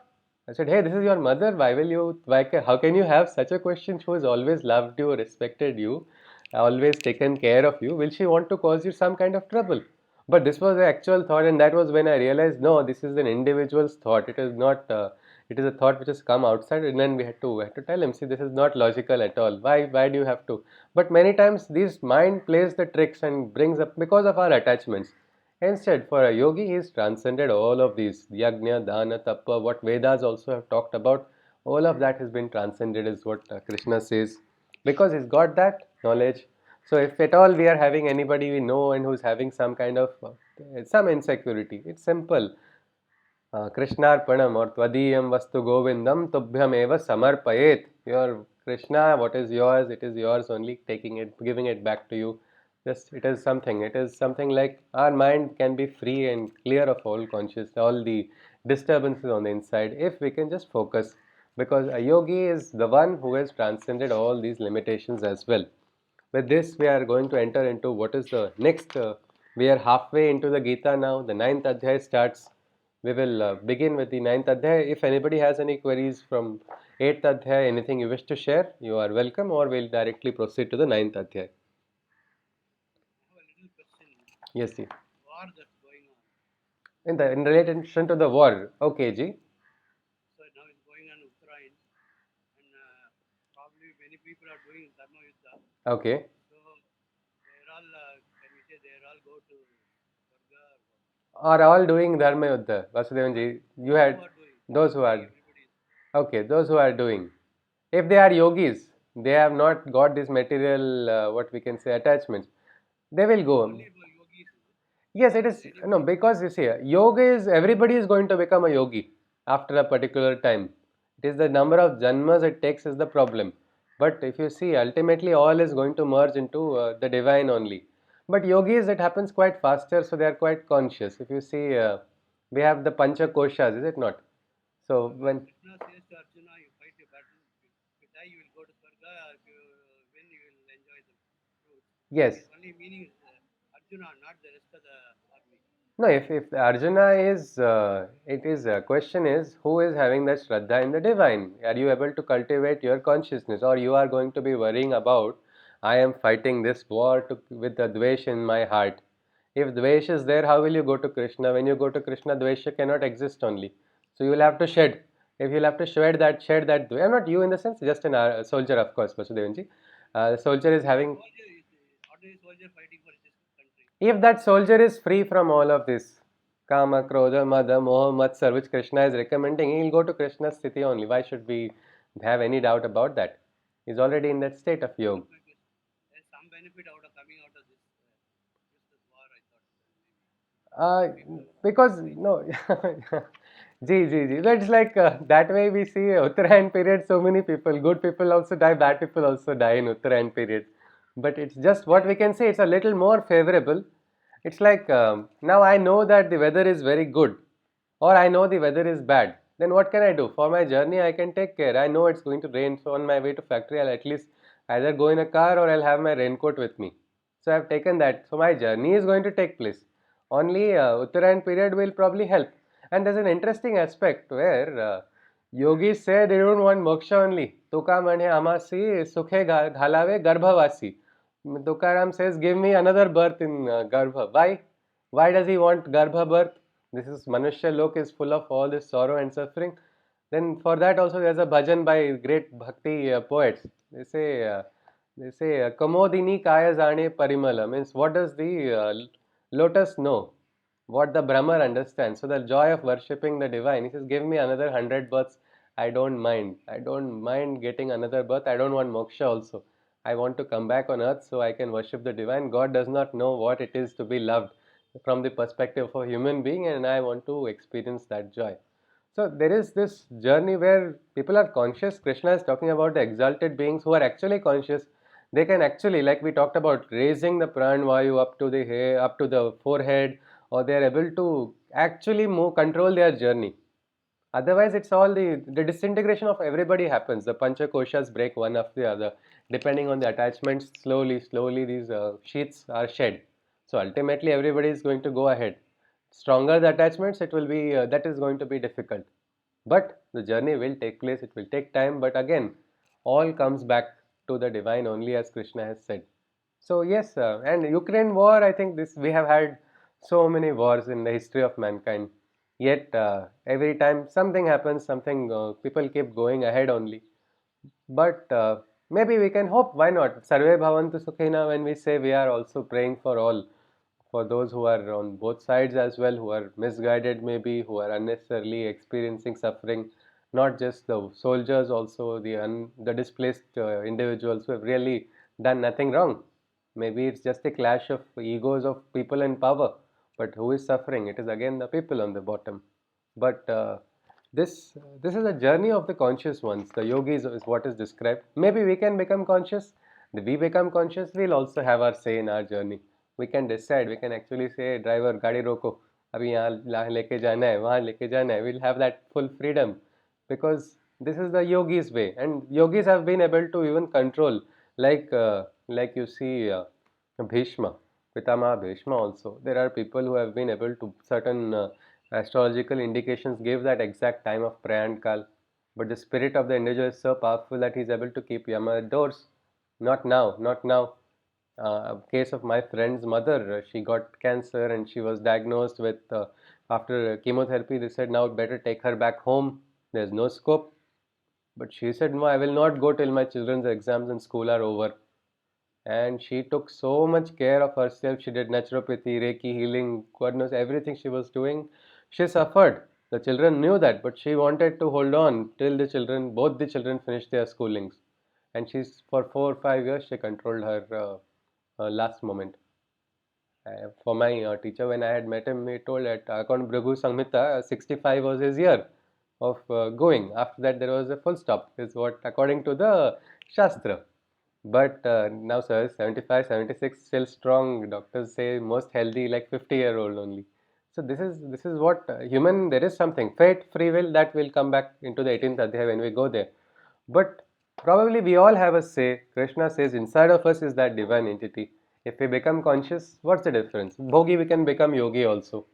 I said, "Hey, this is your mother. Why will you? How can you have such a question? She has always loved you, respected you, always taken care of you. Will she want to cause you some kind of trouble?" But this was the actual thought, and that was when I realized, no, this is an individual's thought. It is not. It is a thought which has come outside, and then we had to tell him, see, this is not logical at all. Why do you have to? But many times, this mind plays the tricks and brings up because of our attachments. Instead, for a yogi, he's transcended all of these yajna, dana, tapa, what Vedas also have talked about. All of that has been transcended, is what Krishna says, because he's got that knowledge. So, if at all we are having anybody we know and who's having some kind of some insecurity, it's simple. Krishnarpanam or Tvadiyam Vastu Govindam Tubhyam Eva Samarpayet. Your Krishna, what is yours, it is yours only, taking it, giving it back to you. Just it is something like our mind can be free and clear of all all the disturbances on the inside if we can just focus. Because a yogi is the one who has transcended all these limitations as well. With this, we are going to enter into what is the next. We are halfway into the Gita now. The ninth adhyay starts. We will begin with the ninth adhyay. If anybody has any queries from eighth adhyay, anything you wish to share, you are welcome, or we'll directly proceed to the ninth adhyay. I have a little question. Yes, ji. War that's going on. In relation to the war, okay, ji. So now it's going on Ukraine, and probably many people are doing Dharma Yuddha. Okay. So they're all, can we say, they're all go to Swarga or what? Are all doing Dharma Yuddha, Vasudevan ji? You had Who are doing? those who are. Everybody is. Okay, those who are doing. If they are yogis, they have not got this material, what we can say, attachments. They will go. Only for yogis. Yes, it is. No, because you see, yoga is, everybody is going to become a yogi after a particular time. It is the number of janmas it takes is the problem. But if you see, ultimately all is going to merge into the divine only. But yogis, it happens quite faster, so they are quite conscious. If you see, we have the pancha koshas, is it not? So when Krishna says to Arjuna, you fight a battle, if you die, you will go to Swarga, if you win, you will enjoy the fruits. yes, Only meaning is Arjuna, not the rest of the army. no, if Arjuna is, it is, question is, who is having that Shraddha in the divine? Are you able to cultivate your consciousness, or you are going to be worrying about I am fighting this war with the dvesh in my heart. If dvesh is there, how will you go to Krishna? When you go to Krishna, dvesha cannot exist only. So you will have to shed. If you'll have to shed that dvesh, not you in the sense, just a soldier, of course, Vasudevanji. Soldier is having. Soldier is ordinary soldier fighting for his country. If that soldier is free from all of this, Kama, Krodha, Mada, Moha, Matsar, which Krishna is recommending, he will go to Krishna's sthiti only. Why should we have any doubt about that? He's already in that state of yoga. There's some benefit out of coming out of this war, I thought. Because no, That's like that way we see Uttarayan period. So many people, good people also die, bad people also die in Uttarayan period. But it's just what we can say. It's a little more favorable. It's like now I know that the weather is very good, or I know the weather is bad. Then what can I do for my journey? I can take care. I know it's going to rain, so on my way to factory, I'll at least either go in a car or I'll have my raincoat with me. So I've taken that. So my journey is going to take place. Only Uttarayan period will probably help. And there's an interesting aspect where yogis say they don't want moksha only. Tuka mane amasi sukhe ghalave garbhavasi. Tukaram says, give me another birth in Garbha. Why? Why does he want Garbha birth? This is Manushya Lok is full of all this sorrow and suffering. Then for that also there's a bhajan by great bhakti poets. They say Kamodini Kaya Zane Parimala means what does the lotus know? What the Brahman understands. So the joy of worshipping the divine. He says, give me another 100 births. I don't mind. I don't mind getting another birth. I don't want moksha also. I want to come back on earth so I can worship the divine. God does not know what it is to be loved from the perspective of a human being, and I want to experience that joy. So there is this journey where people are conscious. Krishna is talking about the exalted beings who are actually conscious. They can actually, like we talked about, raising the pran vayu up to the hair, up to the forehead, or they are able to actually control their journey. Otherwise, it's all the disintegration of everybody happens. The pancha koshas break one after the other. Depending on the attachments, slowly these sheets are shed. So ultimately, everybody is going to go ahead. Stronger the attachments, it will be that is going to be difficult. But the journey will take place. It will take time. But again, all comes back to the divine only, as Krishna has said. So yes, and Ukraine war, I think this we have had so many wars in the history of mankind. Yet every time something happens, something people keep going ahead only. But maybe we can hope. Why not? Sarve bhavantu sukhina. When we say we are also praying for all, for those who are on both sides as well, who are misguided maybe, who are unnecessarily experiencing suffering. Not just the soldiers, also the displaced individuals who have really done nothing wrong. Maybe it's just a clash of egos of people in power. But who is suffering? It is again the people on the bottom. But this is a journey of the conscious ones. The yogis is what is described. Maybe we can become conscious. If we become conscious, we'll also have our say in our journey. We can decide. We can actually say, driver, गाड़ी रोको. अभी यहाँ लेके जाना है, वहाँ लेके जाना है. We'll have that full freedom because this is the yogis way, and yogis have been able to even control, like you see Bhishma, Pitama Bhishma also. There are people who have been able to certain astrological indications give that exact time of prayer and kal, but the spirit of the individual is so powerful that he is able to keep Yama at doors. Not now, not now. Case of my friend's mother, she got cancer and she was diagnosed with after chemotherapy. They said now better take her back home. There's no scope. But she said, no, I will not go till my children's exams in school are over. And she took so much care of herself. She did naturopathy, Reiki, healing, God knows everything she was doing. She suffered. The children knew that, but she wanted to hold on till both the children finished their schoolings. And she's for 4 or 5 years she controlled her last moment. For my teacher, when I had met him, he told that according to Bhrigu Samhita, 65 was his year of going. After that, there was a full stop, is what according to the Shastra. But now, sir, 75, 76, still strong. Doctors say most healthy, like 50-year-old only. So this is what human. There is something fate, free will that will come back into the 18th adhyaya when we go there. But probably we all have a say. Krishna says inside of us is that divine entity. If we become conscious, what's the difference? Bhogi, we can become yogi also.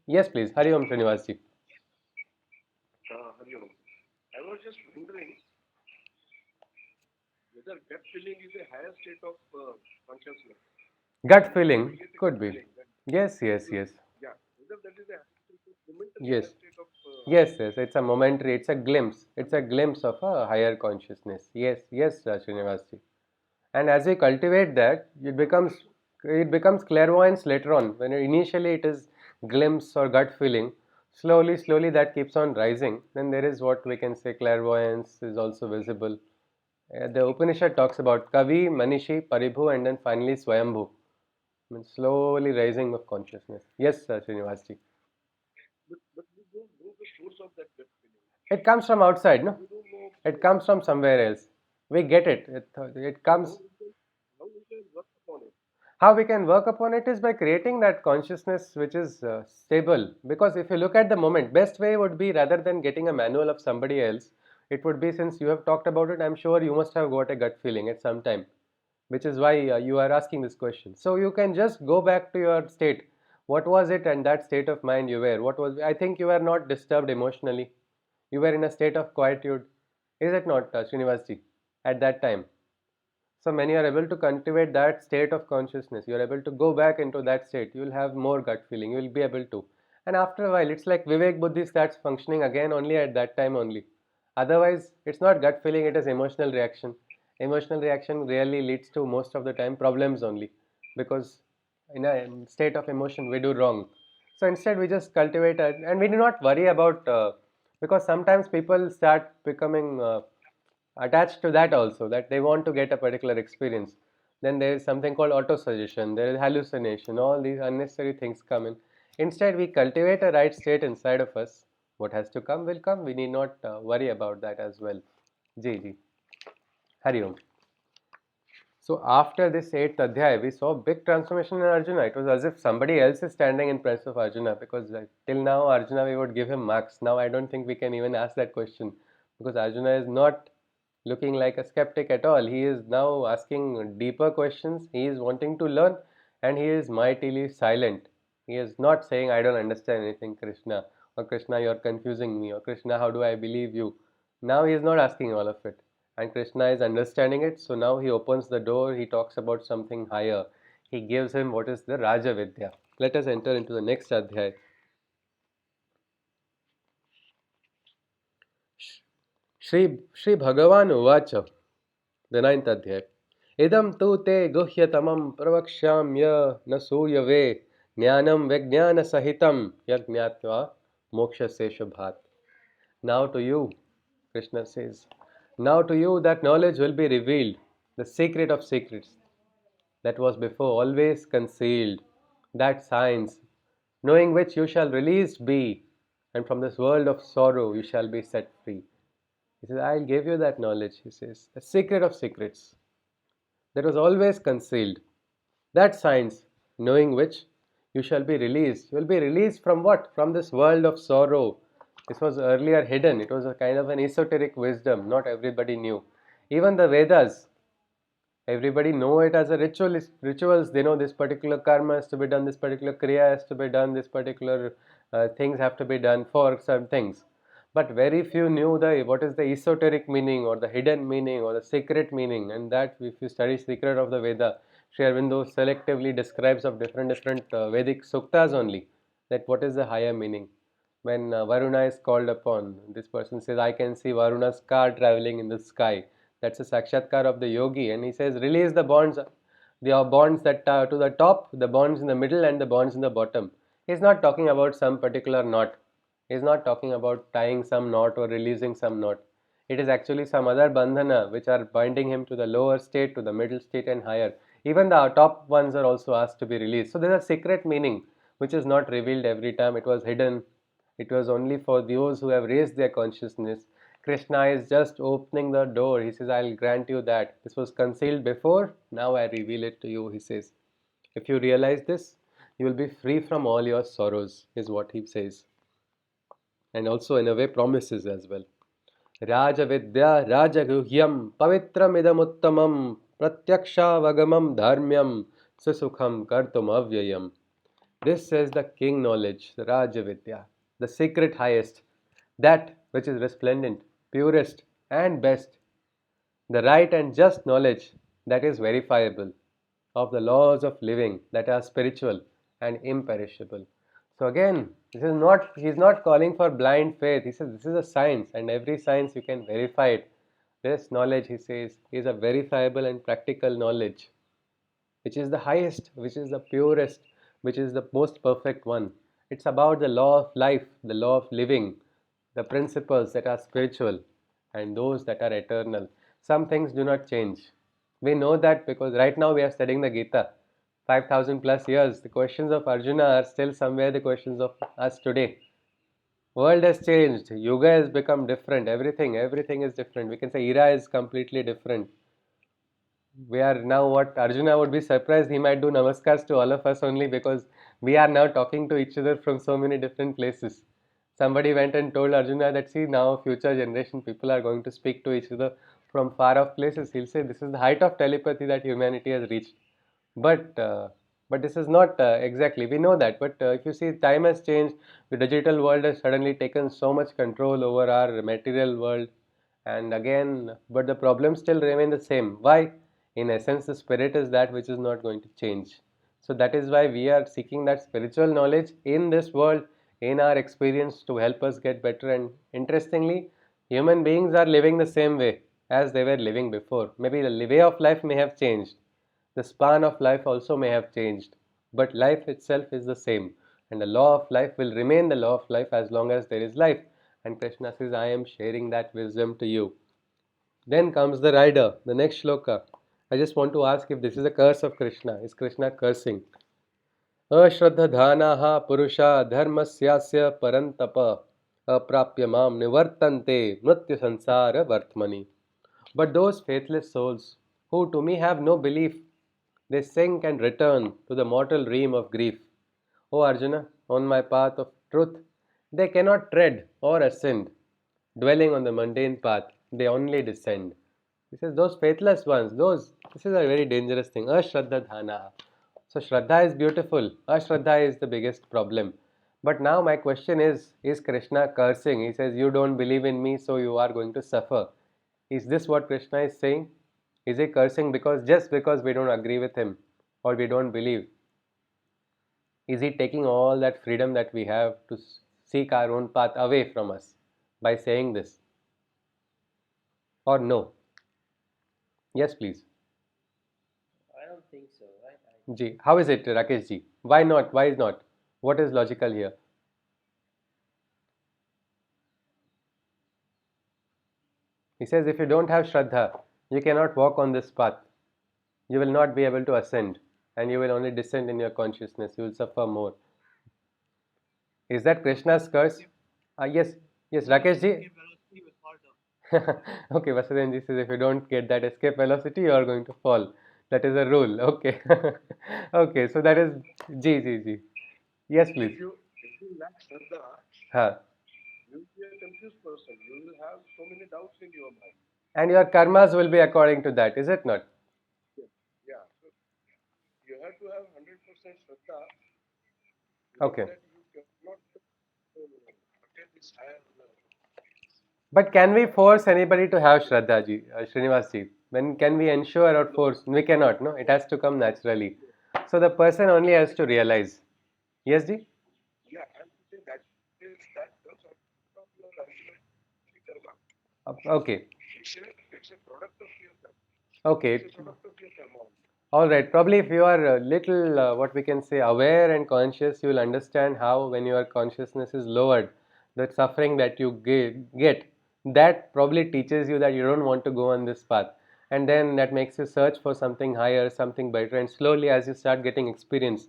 Yes, please. Hari Om Srinivas ji. Hari Om. I was just wondering Whether gut feeling is a higher state of consciousness. Gut feeling could be. Feeling that, Yes, yes, yes. yeah, whether that is a momentary Yes. higher state of Yes, yes, it's a momentary, it's a glimpse. It's a glimpse of a higher consciousness. Yes, yes, Srinivasji. And as we cultivate that, it becomes clairvoyance later on. When initially it is glimpse or gut feeling, slowly, slowly that keeps on rising. Then there is what we can say clairvoyance is also visible. The Upanishad talks about Kavi, Manishi, Paribhu, and then finally Swayambhu. Means slowly rising of consciousness. Yes, Srinivasji. but we don't know the source of that gut feeling. It comes from outside, no? We don't know It comes from somewhere else. We get it. It comes. how we can work upon it. How we can work upon it is by creating that consciousness which is stable. Because if you look at the moment, best way would be rather than getting a manual of somebody else, it would be since you have talked about it, I'm sure you must have got a gut feeling at some time, which is why you are asking this question. So you can just go back to your state. What was it and that state of mind you were? What was? I think you were not disturbed emotionally. You were in a state of quietude. Is it not, Srinivasji, at that time? So when you are able to cultivate that state of consciousness, you are able to go back into that state, you will have more gut feeling, you will be able to. And after a while, it's like Vivek Buddhi starts functioning again only at that time only. Otherwise, it's not gut feeling, it is emotional reaction. Emotional reaction really leads to most of the time problems only, because in a state of emotion, we do wrong. So instead, we just cultivate it, and we do not worry about, because sometimes people start becoming attached to that also, that they want to get a particular experience. Then there is something called auto suggestion, there is hallucination, all these unnecessary things come in. Instead, we cultivate a right state inside of us. What has to come will come, we need not worry about that as well. Ji ji. Hari Om. So after this 8th adhyay, we saw big transformation in Arjuna. It was as if somebody else is standing in place of Arjuna, because till now Arjuna we would give him marks. Now I don't think we can even ask that question, because Arjuna is not looking like a skeptic at all. He is now asking deeper questions. He is wanting to learn, and he is mightily silent. He is not saying, I don't understand anything, Krishna, or Krishna, you are confusing me, or Krishna, how do I believe you? Now he is not asking all of it, and Krishna is understanding it. So now he opens the door, he talks about something higher. He gives him what is the Raja Vidya. Let us enter into the next adhyay. Shri Bhagavan Uvacha, the 9th adhyay. Idam tu te guhyatamam pravaksham na suyave jnanam vijnana sahitam yajnatva moksha seshabhat. Now to you, Krishna says, now to you that knowledge will be revealed, the secret of secrets that was before always concealed, that science, knowing which you shall released be, and from this world of sorrow you shall be set free. He says, I'll give you that knowledge, he says, the secret of secrets that was always concealed, that science, knowing which you shall be released. You will be released from what? From this world of sorrow. This was earlier hidden. It was a kind of an esoteric wisdom. Not everybody knew. Even the Vedas, everybody know it as a rituals. They know this particular karma has to be done, this particular kriya has to be done, this particular things have to be done for some things. But very few knew the what is the esoteric meaning or the hidden meaning or the secret meaning. And that, if you study secret of the Veda, Sri Aurobindo selectively describes of different Vedic suktas only, that what is the higher meaning. When Varuna is called upon, this person says, I can see Varuna's car traveling in the sky. That's a sakshatkar of the yogi, and he says, release the bonds. There are bonds that are to the top, the bonds in the middle, and the bonds in the bottom. He's not talking about some particular knot. He's not talking about tying some knot or releasing some knot. It is actually some other bandhana which are binding him to the lower state, to the middle state, and higher. Even the top ones are also asked to be released. So there's a secret meaning which is not revealed every time. It was hidden. It was only for those who have raised their consciousness. Krishna is just opening the door. He says, I'll grant you that. This was concealed before, now I reveal it to you, he says. If you realize this, you will be free from all your sorrows, is what he says. And also, in a way, promises as well. Raja Vidya Raja Guhyam Pavitram Idamuttamam Pratyaksha Vagamam Dharmyam Susukham Kartum Avyayam. This is the king knowledge, the Raja Vidya, the secret highest, that which is resplendent, purest, and best. the right and just knowledge that is verifiable, of the laws of living that are spiritual and imperishable. So again, this is not, he is not calling for blind faith. He says this is a science, and every science you can verify it. This knowledge, he says, is a verifiable and practical knowledge, which is the highest, which is the purest, which is the most perfect one. It's about the law of life, the law of living, the principles that are spiritual and those that are eternal. Some things do not change. We know that because right now we are studying the Gita. 5000 plus years, the questions of Arjuna are still somewhere the questions of us today. World has changed, yoga has become different, everything is different. We can say era is completely different. We are now, what Arjuna would be surprised, he might do namaskars to all of us only because we are now talking to each other from so many different places. Somebody went and told Arjuna that, see, now future generation people are going to speak to each other from far off places. He'll say this is the height of telepathy that humanity has reached. But this is not exactly, we know that, but if you see, time has changed. The digital world has suddenly taken so much control over our material world, and again, but the problems still remain the same. Why? In essence, the spirit is that which is not going to change. So that is why we are seeking that spiritual knowledge in this world, in our experience, to help us get better. And interestingly, human beings are living the same way as they were living before. Maybe the way of life may have changed, the span of life also may have changed, but life itself is the same, and the law of life will remain the law of life as long as there is life. And Krishna says, I am sharing that wisdom to you. Then comes the rider, the next shloka. I just want to ask if this is a curse of Krishna. Is Krishna cursing? अश्रद्धधानाः पुरुषा धर्मस्यास्य परन्तप अप्राप्य माम निवर्तन्ते मृत्यु संसार वर्त्मनि. But those faithless souls who to me have no belief, they sink and return to the mortal realm of grief. O Arjuna, on my path of truth, they cannot tread or ascend. Dwelling on the mundane path, they only descend. He says, those faithless ones, this is a very dangerous thing. Ashraddha dhana. So, Shraddha is beautiful. Ashraddha is the biggest problem. But now my question is Krishna cursing? He says, you don't believe in me, so you are going to suffer. Is this what Krishna is saying? Is he cursing because just because we don't agree with him or we don't believe? Is he taking all that freedom that we have to seek our own path away from us by saying this? Or no? Yes, please. I don't think so, right? Ji, how is it, Rakesh ji? Why not? Why is not? What is logical here? He says, if you don't have Shraddha, you cannot walk on this path. You will not be able to ascend, and you will only descend in your consciousness. You will suffer more. Is that Krishna's curse? Yes, yes, Rakesh ji. Escape velocity will fall down. Okay, Vasudevan ji says, if you don't get that escape velocity, you are going to fall. That is a rule. Okay. Okay, so that is Ji. Yes, please. If you lack Shraddha, Huh. you will be a confused person. You will have so many doubts in your mind. And your karmas will be according to that, is it not? Yeah. So you have to have 100% Shraddha. Okay. That you cannot attain this higher. But can we force anybody to have Shraddha ji, Srinivas ji? When can we ensure or force? We cannot, no? It has to come naturally. So the person only has to realize. Yes, ji? Yeah, and that comes out of your ultimate karma. Okay. It's a product of your karma. Okay. It's a product of your karma. All right. Probably if you are a little, what we can say, aware and conscious, you will understand how when your consciousness is lowered, the suffering that you get, that probably teaches you that you don't want to go on this path. And then that makes you search for something higher, something better. And slowly, as you start getting experience,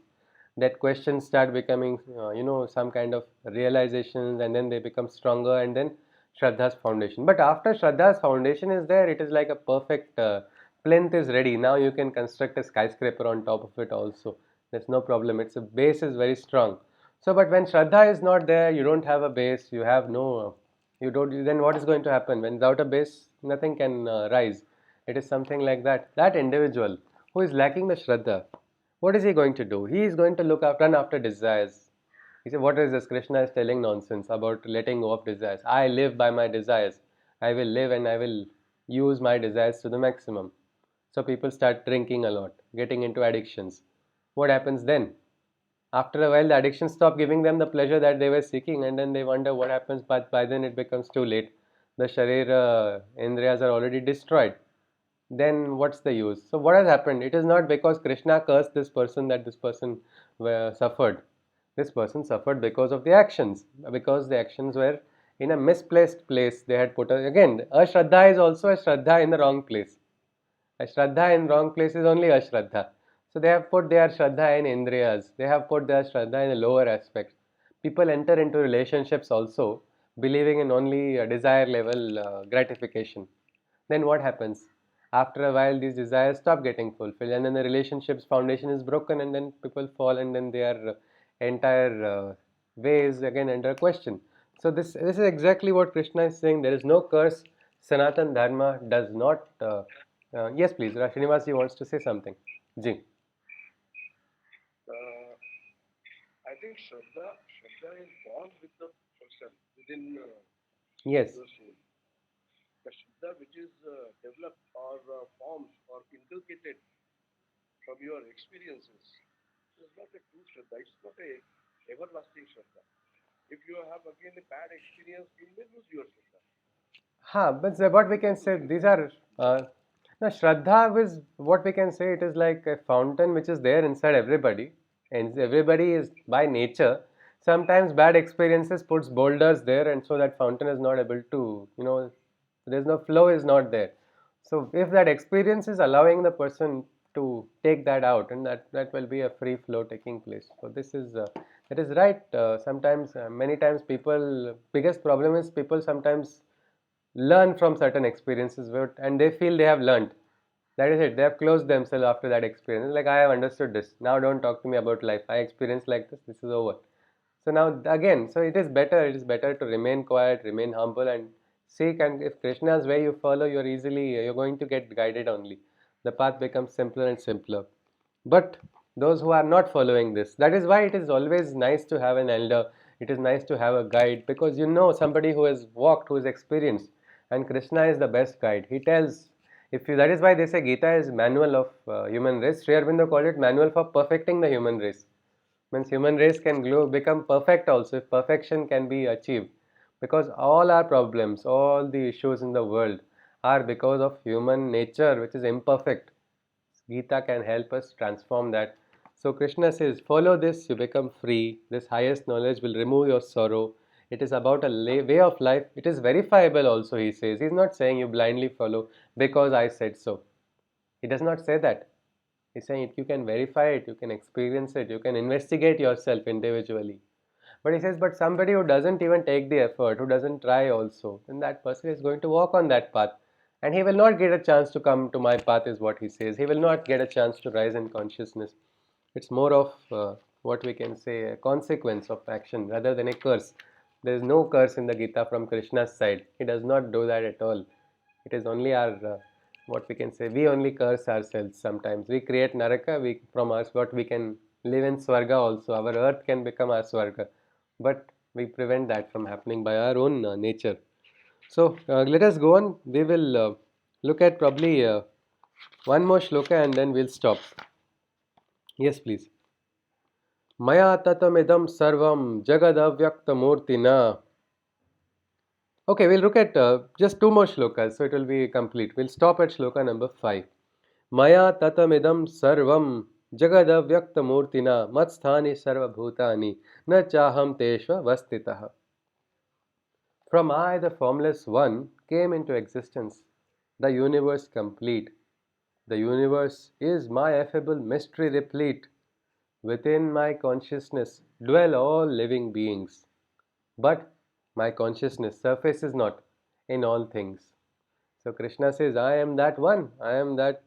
that questions start becoming, some kind of realizations, and then they become stronger, and then Shraddha's foundation. But after Shraddha's foundation is there, it is like a perfect plinth is ready. Now you can construct a skyscraper on top of it also. There's no problem. Its base is very strong. So, but when Shraddha is not there, you don't have a base, you have no, you don't, then what is going to happen? When without a base, nothing can rise. It is something like that. That individual who is lacking the Shraddha, what is he going to do? He is going to run after desires. He said, what is this? Krishna is telling nonsense about letting go of desires. I live by my desires. I will live and I will use my desires to the maximum. So people start drinking a lot, getting into addictions. What happens then? After a while, the addiction stop giving them the pleasure that they were seeking, and then they wonder what happens. But by then, it becomes too late. The sharir indriyas are already destroyed. Then what's the use? So what has happened? It is not because Krishna cursed this person that this person suffered. This person suffered because of the actions, because the actions were in a misplaced place. They had put again. Ashraddha is also a shraddha in the wrong place. A shraddha in wrong place is only ashraddha. So they have put their shraddha in indriyas. They have put their shraddha in a lower aspect. People enter into relationships also believing in only desire level gratification. Then what happens? After a while, these desires stop getting fulfilled, and then the relationship's foundation is broken, and then people fall, and then their entire way is again under question. So this is exactly what Krishna is saying. There is no curse. Sanatan Dharma does not. Yes, please, Srinivas, wants to say something. Ji. Uh, I think Shraddha is born with the person within Yes. your soul. The Shraddha which is developed or formed or inculcated from your experiences is not a true Shraddha. It's not a everlasting Shraddha. If you have again a bad experience, you may lose your Shraddha. But what we can say, these are no, Shraddha is what we can say. It is like a fountain which is there inside everybody, and everybody is by nature. Sometimes bad experiences puts boulders there, and so that fountain is not able to, there's no flow is not there. So if that experience is allowing the person to take that out, and that will be a free flow taking place. So this is that is right. Sometimes, many times, people biggest problem is people sometimes learn from certain experiences and they feel they have learned. That is it. They have closed themselves after that experience. Like, I have understood this. Now don't talk to me about life. I experienced like this. This is over. So now again, so it is better. It is better to remain quiet, remain humble, and seek. And if Krishna's way you follow, you're going to get guided only. The path becomes simpler and simpler. But those who are not following this, that is why it is always nice to have an elder. It is nice to have a guide, because you know somebody who has walked, who is experienced, and Krishna is the best guide. He tells, if you, that is why they say Gita is manual of human race. Sri Aurobindo called it manual for perfecting the human race. Means human race can become perfect also if perfection can be achieved, because all our problems, all the issues in the world are because of human nature, which is imperfect. Gita can help us transform that. So Krishna says, follow this, you become free. This highest knowledge will remove your sorrow. It is about a way of life. It is verifiable also, he says. He's not saying you blindly follow because I said so. He does not say that. He's saying you can verify it, you can experience it, you can investigate yourself individually. But he says, but somebody who doesn't even take the effort, who doesn't try also, then that person is going to walk on that path. And he will not get a chance to come to my path, is what he says. He will not get a chance to rise in consciousness. It's more of what we can say a consequence of action rather than a curse. There is no curse in the Gita from Krishna's side. He does not do that at all. It is only our what we can say. We only curse ourselves sometimes. We create naraka. We from us what we can live in swarga also. Our earth can become our swarga, but we prevent that from happening by our own nature. So let us go on. We will look at probably one more shloka and then we'll stop. Yes, please. Maya tatamidam sarvam jagadavyaktamurtina. Okay, we'll look at just two more shlokas, so it will be complete. We'll stop at shloka number 5. Maya tatamidam sarvam jagadavyaktamurtina matsthani sarvabhutani na chaham teshva vastitah. From I, the formless one, came into existence, the universe complete. The universe is my affable mystery replete. Within my consciousness dwell all living beings. But my consciousness surfaces not in all things. So Krishna says, I am that one. I am that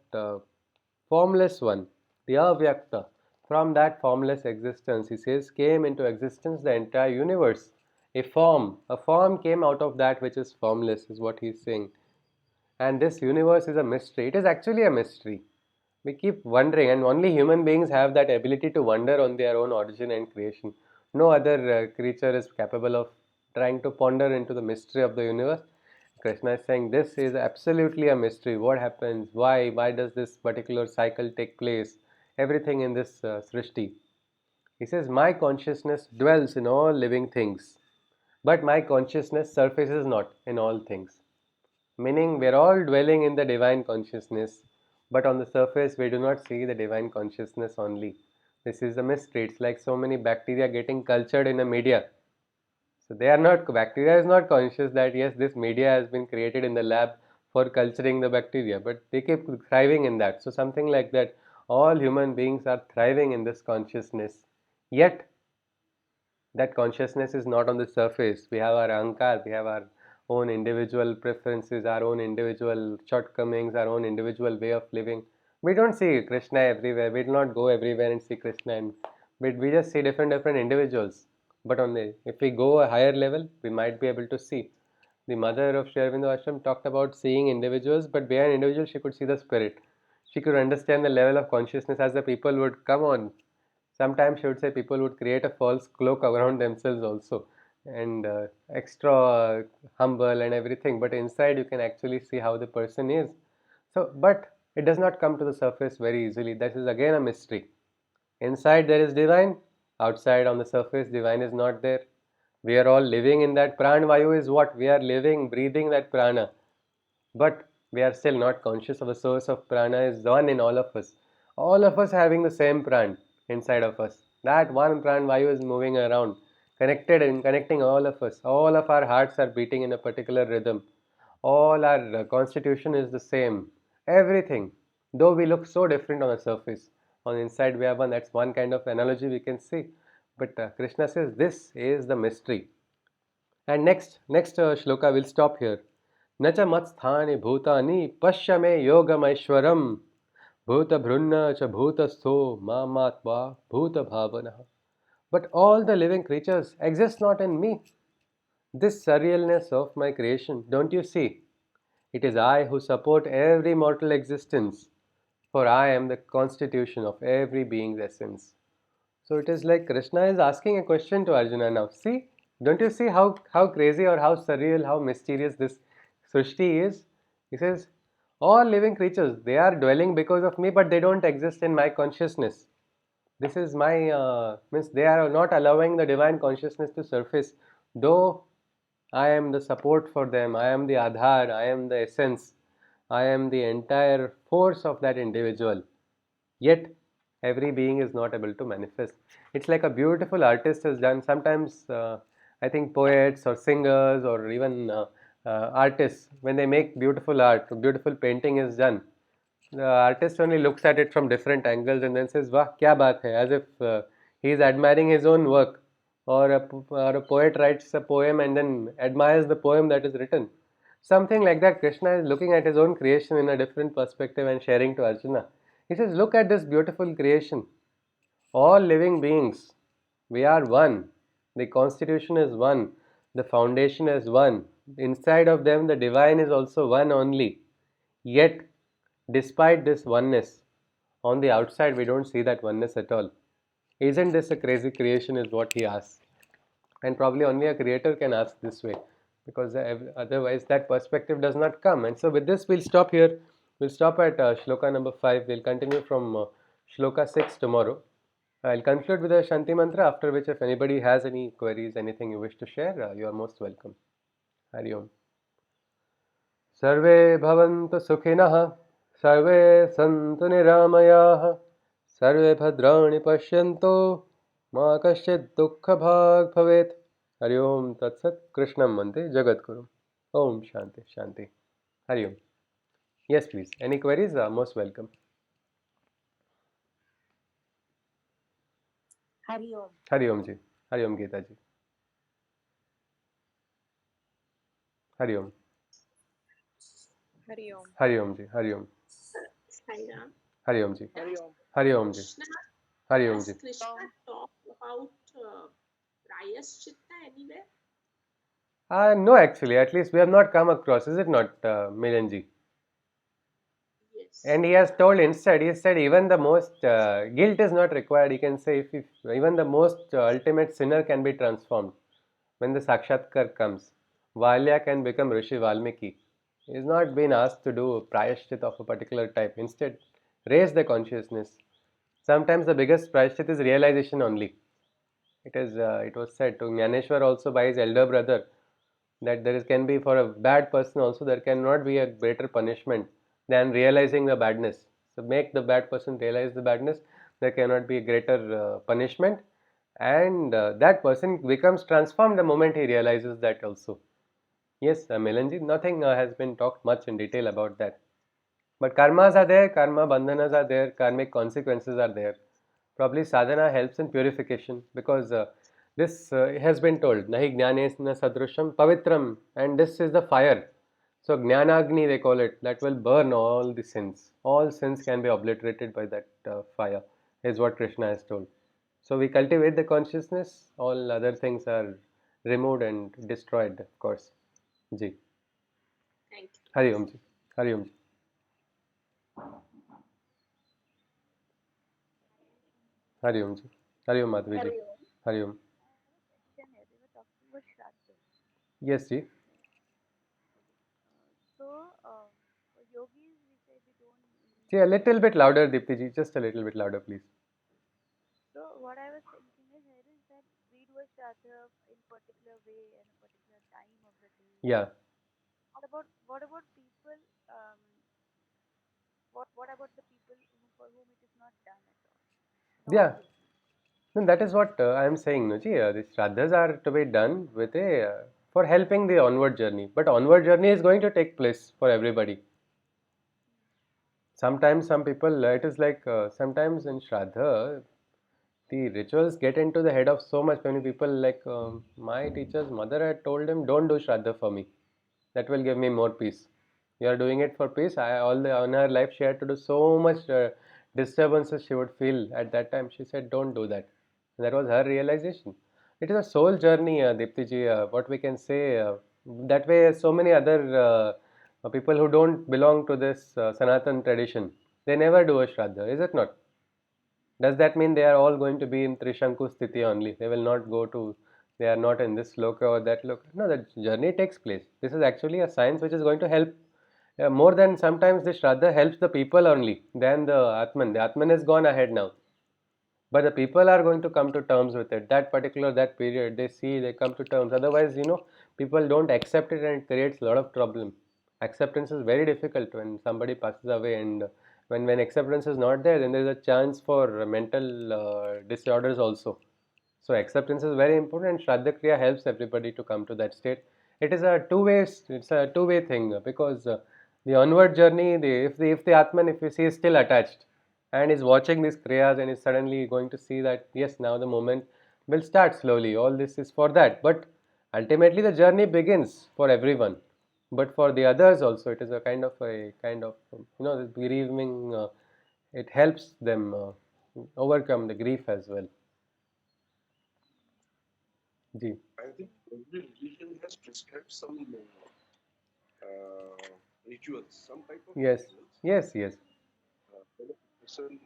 formless one, the avyakta. From that formless existence, he says, came into existence the entire universe. A form came out of that which is formless, is what he is saying. And this universe is a mystery. It is actually a mystery. We keep wondering, and only human beings have that ability to wonder on their own origin and creation. No other creature is capable of trying to ponder into the mystery of the universe. Krishna is saying this is absolutely a mystery. What happens? Why? Why does this particular cycle take place? Everything in this Srishti. He says, my consciousness dwells in all living things, but my consciousness surfaces not in all things. Meaning, we are all dwelling in the divine consciousness, but on the surface, we do not see the divine consciousness only. This is a mystery. It's like so many bacteria getting cultured in a media. So they are not, bacteria is not conscious that yes, this media has been created in the lab for culturing the bacteria, but they keep thriving in that. So something like that, all human beings are thriving in this consciousness. Yet that consciousness is not on the surface. We have our ahankar, we have our own individual preferences, our own individual shortcomings, our own individual way of living. We don't see Krishna everywhere. We do not go everywhere and see Krishna, and we just see different individuals. But on the, if we go a higher level, we might be able to see. The mother of Sri Aurobindo Ashram talked about seeing individuals, but behind individuals, she could see the spirit. She could understand the level of consciousness as the people would come on. Sometimes she would say people would create a false cloak around themselves also, and extra humble and everything, but inside you can actually see how the person is. So, but it does not come to the surface very easily. That is again a mystery. Inside there is divine, outside on the surface divine is not there. We are all living in that prana vayu is what? We are living, breathing that prana. But we are still not conscious of the source of prana is one in all of us. All of us having the same prana inside of us. That one prana vayu is moving around, connected and connecting all of us. All of our hearts are beating in a particular rhythm. All our constitution is the same. Everything. Though we look so different on the surface, on the inside we have one. That's one kind of analogy we can see. But Krishna says this is the mystery. And next shloka will stop here. न च मत्स्थानि भूतानि पश्य मे योगमैश्वरम् भूतभृन्न च भूतस्थो मामात्मा bhutavavana. But all the living creatures exist not in me. This surrealness of my creation, don't you see? It is I who support every mortal existence, for I am the constitution of every being's essence. So it is like Krishna is asking a question to Arjuna now. See, don't you see how crazy or how surreal, how mysterious this Srishti is? He says, all living creatures, they are dwelling because of me, but they don't exist in my consciousness. This is my, means they are not allowing the divine consciousness to surface, though I am the support for them, I am the Adhar, I am the essence, I am the entire force of that individual. Yet every being is not able to manifest. It's like a beautiful artist has done. Sometimes I think poets or singers or even artists, when they make beautiful art, beautiful painting is done, the artist only looks at it from different angles and then says, "Wah, kya baat hai?" As if he is admiring his own work, or a poet writes a poem and then admires the poem that is written. Something like that. Krishna is looking at his own creation in a different perspective and sharing to Arjuna. He says, "Look at this beautiful creation. All living beings, we are one. The constitution is one. The foundation is one. Inside of them, the divine is also one only. Yet, despite this oneness, on the outside, we don't see that oneness at all. Isn't this a crazy creation?" is what he asks. And probably only a creator can ask this way, because otherwise that perspective does not come. And so with this, we'll stop here. We'll stop at shloka number 5. We'll continue from shloka 6 tomorrow. I'll conclude with a Shanti mantra, after which if anybody has any queries, anything you wish to share, you are most welcome. Hari Om. Sarve bhavantu sukhinah, sarve santu niramayaः, सर्वे भद्राणि पश्यन्तु मा कश्चित् दुःखभाग् भवेत्. हरि ओम तत्सत्. कृष्णं वन्दे जगद्गुरुम्. Om Shanti Shanti. Hari Om. Yes, please. Any queries? Most welcome. Hari Om. Hari Om ji. Hari Om Geeta ji. Hari Om. Hari Om. Hari Om ji. Hari Om. Sai Ram. Hari Om ji. Hari Om. Hari Om ji. Krishna, Hari Om has ji. Krishna talked about Prayaschitta anywhere? No, actually, at least we have not come across. Is it not, Milan ji? Yes. And he has told instead, he said even the most guilt is not required. He can say if even the most ultimate sinner can be transformed when the sakshatkar comes. Valya can become Rishi Valmiki. He is not been asked to do a prayashchit of a particular type. Instead, raise the consciousness. Sometimes the biggest prayashchit is realization only. It was said to Jnaneshwar also by his elder brother that can be for a bad person also there cannot be a greater punishment than realizing the badness. So make the bad person realize the badness. There cannot be a greater punishment, and that person becomes transformed the moment he realizes that also. Yes, Milanji, nothing has been talked much in detail about that. But karmas are there, karma bandhanas are there, karmic consequences are there. Probably sadhana helps in purification because this has been told, Nahi jnanesna sadrusham pavitram, and this is the fire. So jnanagni they call it, that will burn all the sins. All sins can be obliterated by that fire, is what Krishna has told. So we cultivate the consciousness, all other things are removed and destroyed, of course. Ji. Thank you. Hari Om Ji. Hari Om Ji. Hari Om Ji. Hari Om Madhvi Ji. Hari Om. Question here. We were talking about Shraddha. Yes, Ji. So, for yogis, we say we don't need. See, a little bit louder, Deepti Ji. Just a little bit louder, please. So, what I was thinking is here is that we do a Shraddha in particular way and a particular time of the day. Yeah. What about people? What about the people for whom it is not done at all? Yeah. No, that is what I am saying, no, ji. The Shraddhas are to be done with for helping the onward journey. But onward journey is going to take place for everybody. Sometimes some people, it is like sometimes in Shraddha, the rituals get into the head of so much many people. Like my teacher's mother had told him, "Don't do Shraddha for me. That will give me more peace. You are doing it for peace." All the on her life she had to do so much disturbances she would feel at that time. She said, "Don't do that." And that was her realization. It is a soul journey, Deepti ji. What we can say that way, so many other people who don't belong to this Sanatan tradition, they never do a Shraddha, is it not? Does that mean they are all going to be in Trishanku Sthiti only? They will not go to, they are not in this loka or that loka. No, the journey takes place. This is actually a science which is going to help more than sometimes the Shraddha helps the people only than the Atman. The Atman is gone ahead now. But the people are going to come to terms with it. That particular, that period, they see, they come to terms. Otherwise, people don't accept it and it creates a lot of problem. Acceptance is very difficult when somebody passes away, and when acceptance is not there, then there is a chance for mental disorders also. So acceptance is very important, and Shraddha Kriya helps everybody to come to that state. It's a two-way thing because the onward journey, if the Atman, if you see, is still attached and is watching these Kriyas and is suddenly going to see that, yes, now the moment will start slowly. All this is for that. But ultimately the journey begins for everyone. But for the others also, it is a kind of, this bereaving, it helps them overcome the grief as well. Ji. I think every religion has prescribed some rituals, some type of Yes, rituals. yes, yes, When a person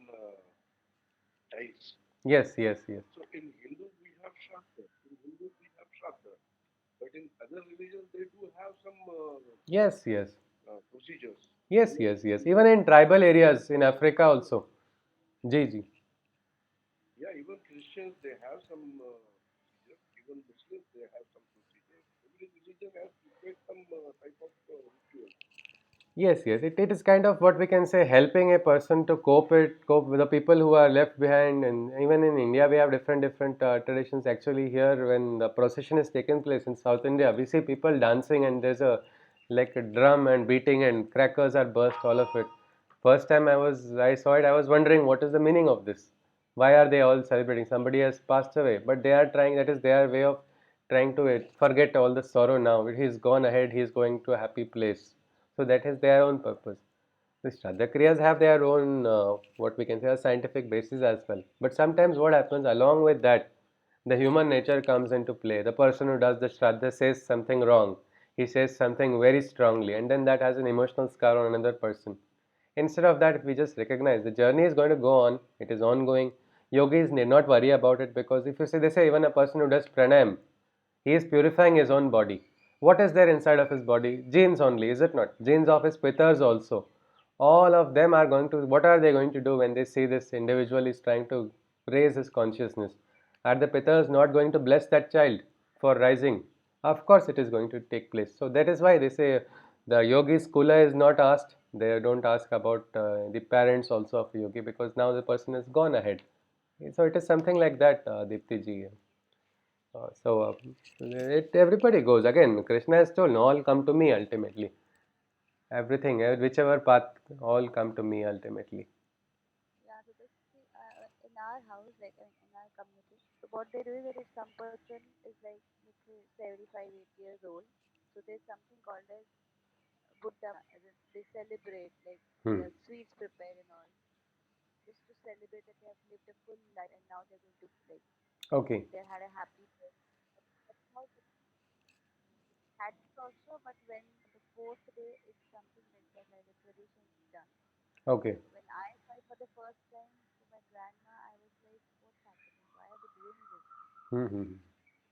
dies. yes, yes, yes, So in Hindu we have Shraddha. In Hindu we have Shraddha. But in other religions they do have some yes, yes, procedures. yes, yes, yes. Even in tribal areas in Africa also. Ji, ji. Yeah, even Christians they have some procedures. Even Muslims they have some procedures. Every religion has prepared some type of ritual. Yes, yes. It is kind of what we can say helping a person to cope with the people who are left behind. And even in India, we have different traditions. Actually, here when the procession is taken place in South India, we see people dancing and there's a like a drum and beating and crackers are burst, all of it. First time I saw it, I was wondering what is the meaning of this. Why are they all celebrating? Somebody has passed away, but they are trying. That is their way of trying to forget all the sorrow now. He's gone ahead. He's going to a happy place. So that is their own purpose. The Shraddha Kriyas have their own, what we can say, a scientific basis as well. But sometimes what happens along with that, the human nature comes into play. The person who does the Shraddha says something wrong. He says something very strongly, and then that has an emotional scar on another person. Instead of that, if we just recognize the journey is going to go on, it is ongoing. Yogis need not worry about it because if you say, they say even a person who does pranayam, he is purifying his own body. What is there inside of his body? Genes only, is it not? Genes of his pithers also. All of them are going to, what are they going to do when they see this individual is trying to raise his consciousness? Are the pithers not going to bless that child for rising? Of course, it is going to take place. So that is why they say the yogi's kula is not asked. They don't ask about the parents also of a yogi, because now the person has gone ahead. So it is something like that, Deepti ji. Everybody goes again. Krishna has told, "No, all come to me ultimately. Everything, whichever path, all come to me ultimately." Yeah, so basically, in our house, like in our community, so what they do is that if some person is like, let's say, 75, 80 years old, so there's something called as Buddha, as in they celebrate, like Hmm. there are sweets prepared and all, just to celebrate that they have lived a full life and now they're going to like Okay. they had a happy life. That's how had it also, but when on the fourth day it's something like that, like the tradition is done. Okay. So when I tried for the first time to my grandma, I was like, what's happening? Why are they doing this? Hmm.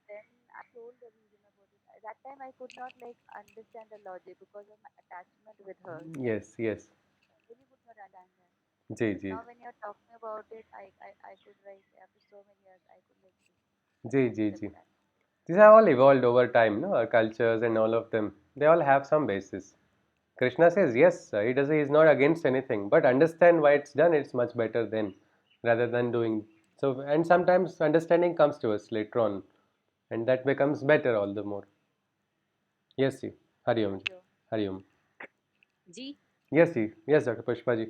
Then I told the reason about it. At that time I could not like understand the logic because of my attachment with her. Yes. Yes. I really could not understand that. Ji But ji. now when you're talking about it, I could like after so many years I could like Ji ji ji. understand. These have all evolved over time, no? Our cultures and all of them. They all have some basis. Krishna says yes, he does. He is not against anything, but understand why it's done. It's much better then, rather than doing so. And sometimes understanding comes to us later on, and that becomes better all the more. Yes, ji. Hari Om. Thank Ji. you. Hari Om. Ji, Yes, ji. Yes, Dr. Pushpa ji.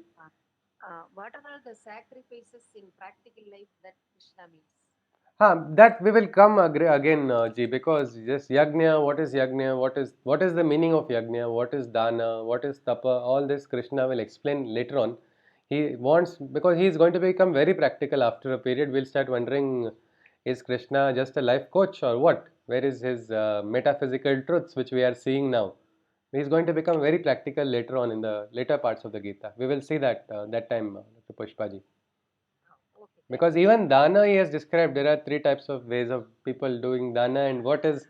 what are all the sacrifices in practical life that Krishna means? That we will come again, ji, because yes, yajna. What is yajna? What is the meaning of yajna? What is dana? What is tapa? All this Krishna will explain later on. He wants, because he is going to become very practical after a period. We'll start wondering, is Krishna just a life coach or what? Where is his metaphysical truths which we are seeing now? He is going to become very practical later on in the later parts of the Gita. We will see that that time, Dr. Pushpa ji. Okay, thank Because you, Ji. even dana he has described, there are three types of ways of people doing dana, and what is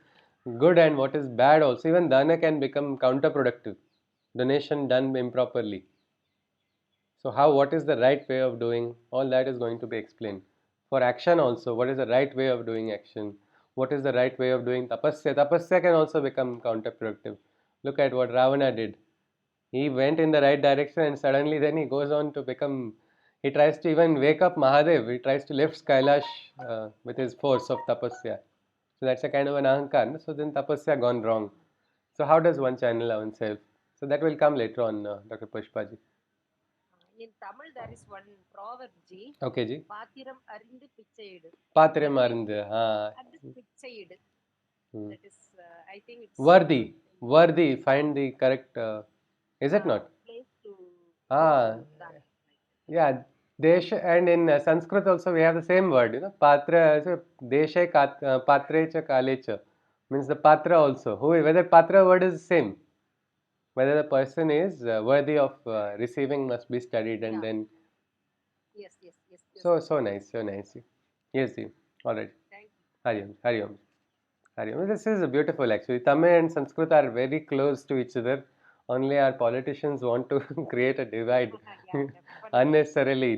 good and what is bad also. Even dana can become counterproductive. Donation done improperly. So how, what is the right way of doing? All that is going to be explained. For action also, what is the right way of doing action? What is the right way of doing tapasya? Tapasya can also become counterproductive. Look at what Ravana did. He went in the right direction and suddenly then he goes on to become, he tries to even wake up Mahadev. He tries to lift Kailash with his force of tapasya. So that's a kind of an ahankar. No? So then tapasya gone wrong. So how does one channel oneself? So that will come later on, Dr. Pushpaji. In Tamil, there is one proverb, Ji. Okay, ji. Patiram arindu pichaidu. Patre That means marinde. Ha. and pichaidu. Hmm. That is, I think it's Worthy. Worthy. Find the correct. Is it not? place to Ah. do that. Yeah, Desh, and in Sanskrit also we have the same word, Patra, so Deshe Patre cha Kale cha, means the Patra also. Who, whether Patra word is same, whether the person is worthy of receiving must be studied, and Yeah. then Yes. so nice, so nice. Yes, see. All right. Thank you. Hari Om, Hari Om. Hari Om. This is beautiful actually. Tamil and Sanskrit are very close to each other. Only our politicians want to create a divide Yeah, definitely. unnecessarily,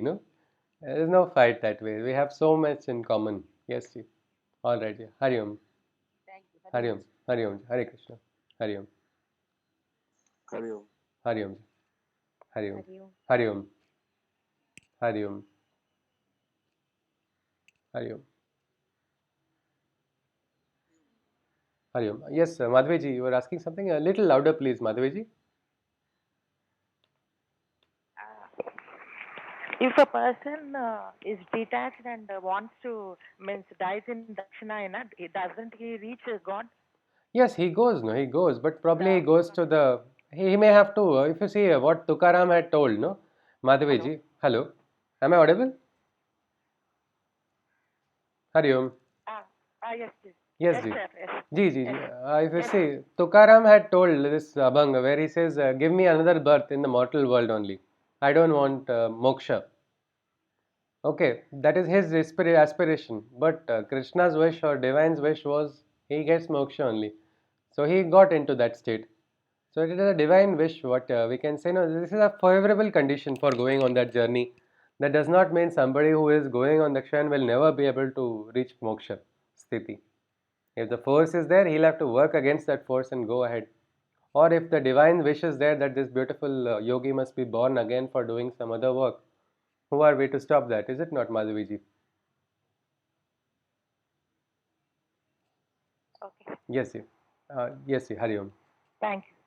There is no fight that way. We have so much in common. Yes, ji. All right. Yeah. Hari Om. Thank you. Hari Om. Hari Om. Hare Krishna. Hari Om. Hari Om. Hari Om. Hari Om. Hari Om. Hari Om. Hari Om. Hari Om. Hari Om. Yes, Madhvi ji, you were asking something. A little louder, please, Madhvi ji. If a person is detached and wants to means dies in Dakshinayana, doesn't he reach God? Yes, he goes. No, he goes, but probably he goes to the. He may have to. If you see what Tukaram had told, no, Madhvi ji. Hello, am I audible? Hari Om. Yes, yes. Yes, Yes, ji. sir. Yes. Ji. Yes. If you see, Tukaram had told this Abhang where he says, "Give me another birth in the mortal world only. I don't want moksha." Okay, that is his aspiration. But Krishna's wish or divine's wish was he gets moksha only. So he got into that state. So it is a divine wish. What we can say, no, this is a favorable condition for going on that journey. That does not mean somebody who is going on Dakshayan will never be able to reach moksha sthiti. If the force is there, he'll have to work against that force and go ahead. Or if the divine wish is there that this beautiful yogi must be born again for doing some other work, who are we to stop that? Is it not, Madhaviji? Okay. Yes, yes, Hari Om. Thank you.